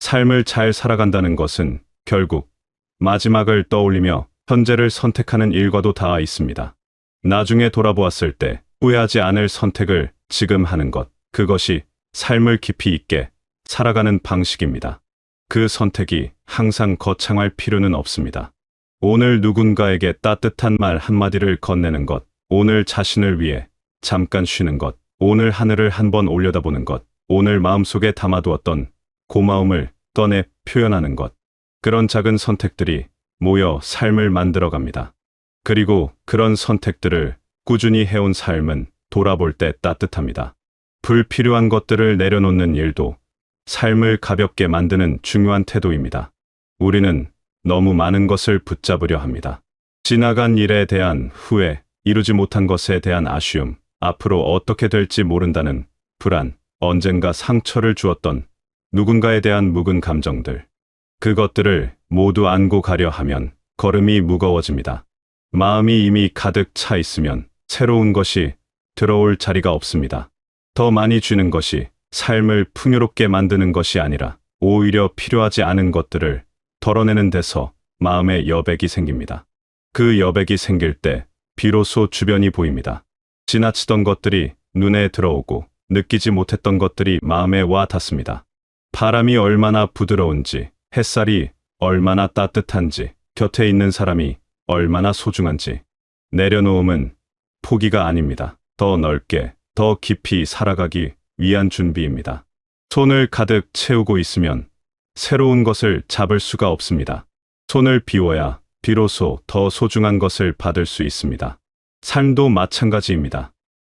삶을 잘 살아간다는 것은 결국 마지막을 떠올리며 현재를 선택하는 일과도 닿아 있습니다. 나중에 돌아보았을 때 후회하지 않을 선택을 지금 하는 것, 그것이 삶을 깊이 있게 살아가는 방식입니다. 그 선택이 항상 거창할 필요는 없습니다. 오늘 누군가에게 따뜻한 말 한마디를 건네는 것, 오늘 자신을 위해 잠깐 쉬는 것, 오늘 하늘을 한번 올려다보는 것, 오늘 마음속에 담아두었던 고마움을 꺼내 표현하는 것, 그런 작은 선택들이 모여 삶을 만들어갑니다. 그리고 그런 선택들을 꾸준히 해온 삶은 돌아볼 때 따뜻합니다. 불필요한 것들을 내려놓는 일도 삶을 가볍게 만드는 중요한 태도입니다. 우리는 너무 많은 것을 붙잡으려 합니다. 지나간 일에 대한 후회, 이루지 못한 것에 대한 아쉬움, 앞으로 어떻게 될지 모른다는 불안, 언젠가 상처를 주었던 누군가에 대한 묵은 감정들. 그것들을 모두 안고 가려 하면 걸음이 무거워집니다. 마음이 이미 가득 차 있으면 새로운 것이 들어올 자리가 없습니다. 더 많이 주는 것이 삶을 풍요롭게 만드는 것이 아니라 오히려 필요하지 않은 것들을 덜어내는 데서 마음의 여백이 생깁니다. 그 여백이 생길 때 비로소 주변이 보입니다. 지나치던 것들이 눈에 들어오고 느끼지 못했던 것들이 마음에 와 닿습니다. 바람이 얼마나 부드러운지, 햇살이 얼마나 따뜻한지, 곁에 있는 사람이 얼마나 소중한지. 내려놓음은 포기가 아닙니다. 더 넓게, 더 깊이 살아가기 위한 준비입니다. 손을 가득 채우고 있으면 새로운 것을 잡을 수가 없습니다. 손을 비워야 비로소 더 소중한 것을 받을 수 있습니다. 삶도 마찬가지입니다.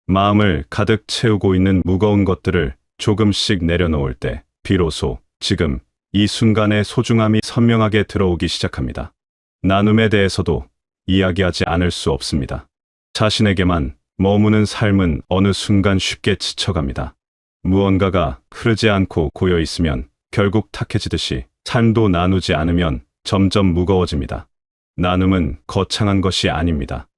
마음을 가득 채우고 있는 무거운 것들을 조금씩 내려놓을 때 비로소 지금 이 순간의 소중함이 선명하게 들어오기 시작합니다. 나눔에 대해서도 이야기하지 않을 수 없습니다. 자신에게만 머무는 삶은 어느 순간 쉽게 지쳐갑니다. 무언가가 흐르지 않고 고여 있으면 결국 탁해지듯이 삶도 나누지 않으면 점점 무거워집니다. 나눔은 거창한 것이 아닙니다.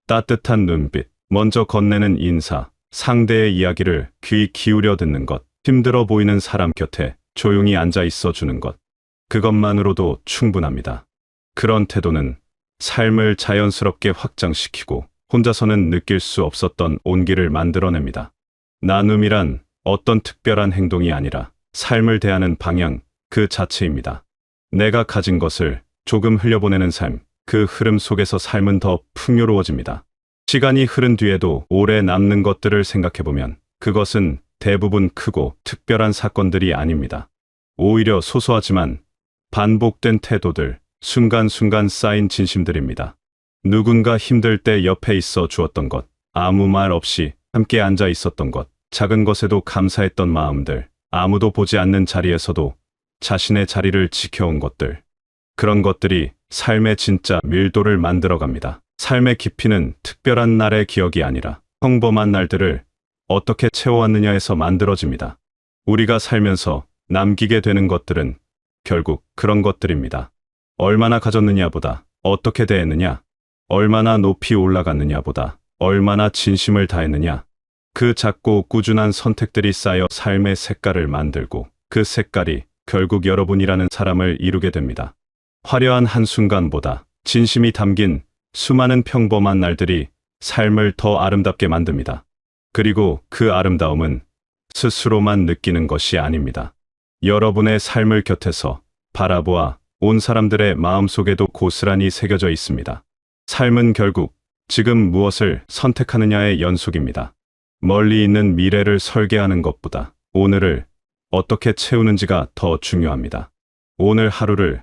따뜻한 눈빛, 먼저 건네는 인사, 상대의 이야기를 귀 기울여 듣는 것, 힘들어 보이는 사람 곁에 조용히 앉아 있어 주는 것, 그것만으로도 충분합니다. 그런 태도는 삶을 자연스럽게 확장시키고 혼자서는 느낄 수 없었던 온기를 만들어냅니다. 나눔이란 어떤 특별한 행동이 아니라 삶을 대하는 방향 그 자체입니다. 내가 가진 것을 조금 흘려보내는 삶, 그 흐름 속에서 삶은 더 풍요로워집니다. 시간이 흐른 뒤에도 오래 남는 것들을 생각해보면 그것은 대부분 크고 특별한 사건들이 아닙니다. 오히려 소소하지만 반복된 태도들, 순간순간 쌓인 진심들입니다. 누군가 힘들 때 옆에 있어 주었던 것, 아무 말 없이 함께 앉아 있었던 것, 작은 것에도 감사했던 마음들, 아무도 보지 않는 자리에서도 자신의 자리를 지켜온 것들. 그런 것들이 삶의 진짜 밀도를 만들어갑니다. 삶의 깊이는 특별한 날의 기억이 아니라 평범한 날들을 어떻게 채워왔느냐에서 만들어집니다. 우리가 살면서 남기게 되는 것들은 결국 그런 것들입니다. 얼마나 가졌느냐보다 어떻게 대했느냐, 얼마나 높이 올라갔느냐보다 얼마나 진심을 다했느냐. 그 작고 꾸준한 선택들이 쌓여 삶의 색깔을 만들고 그 색깔이 결국 여러분이라는 사람을 이루게 됩니다. 화려한 한순간보다 진심이 담긴 수많은 평범한 날들이 삶을 더 아름답게 만듭니다. 그리고 그 아름다움은 스스로만 느끼는 것이 아닙니다. 여러분의 삶을 곁에서 바라보아 온 사람들의 마음속에도 고스란히 새겨져 있습니다. 삶은 결국 지금 무엇을 선택하느냐의 연속입니다. 멀리 있는 미래를 설계하는 것보다 오늘을 어떻게 채우는지가 더 중요합니다. 오늘 하루를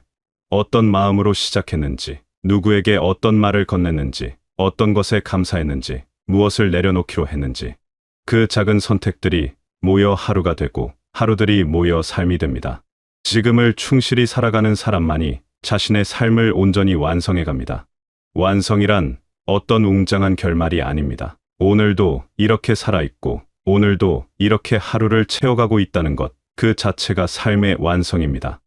어떤 마음으로 시작했는지, 누구에게 어떤 말을 건넸는지, 어떤 것에 감사했는지, 무엇을 내려놓기로 했는지, 그 작은 선택들이 모여 하루가 되고 하루들이 모여 삶이 됩니다. 지금을 충실히 살아가는 사람만이 자신의 삶을 온전히 완성해 갑니다. 완성이란 어떤 웅장한 결말이 아닙니다. 오늘도 이렇게 살아있고 오늘도 이렇게 하루를 채워가고 있다는 것, 그 자체가 삶의 완성입니다.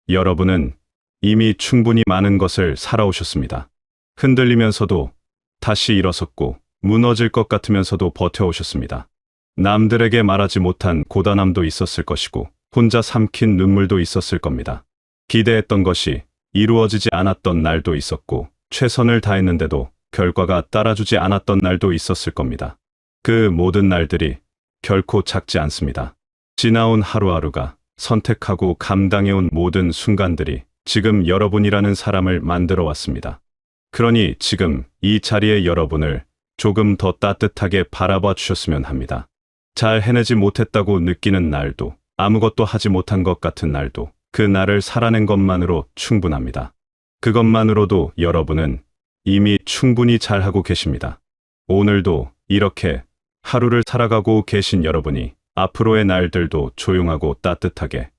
여러분은 이미 충분히 많은 것을 살아오셨습니다. 흔들리면서도 다시 일어섰고 무너질 것 같으면서도 버텨오셨습니다. 남들에게 말하지 못한 고단함도 있었을 것이고 혼자 삼킨 눈물도 있었을 겁니다. 기대했던 것이 이루어지지 않았던 날도 있었고 최선을 다했는데도 결과가 따라주지 않았던 날도 있었을 겁니다. 그 모든 날들이 결코 작지 않습니다. 지나온 하루하루가 선택하고 감당해온 모든 순간들이 지금 여러분이라는 사람을 만들어 왔습니다. 그러니 지금 이 자리에 여러분을 조금 더 따뜻하게 바라봐 주셨으면 합니다. 잘 해내지 못했다고 느끼는 날도, 아무것도 하지 못한 것 같은 날도 그 날을 살아낸 것만으로 충분합니다. 그것만으로도 여러분은 이미 충분히 잘하고 계십니다. 오늘도 이렇게 하루를 살아가고 계신 여러분이 앞으로의 날들도 조용하고 따뜻하게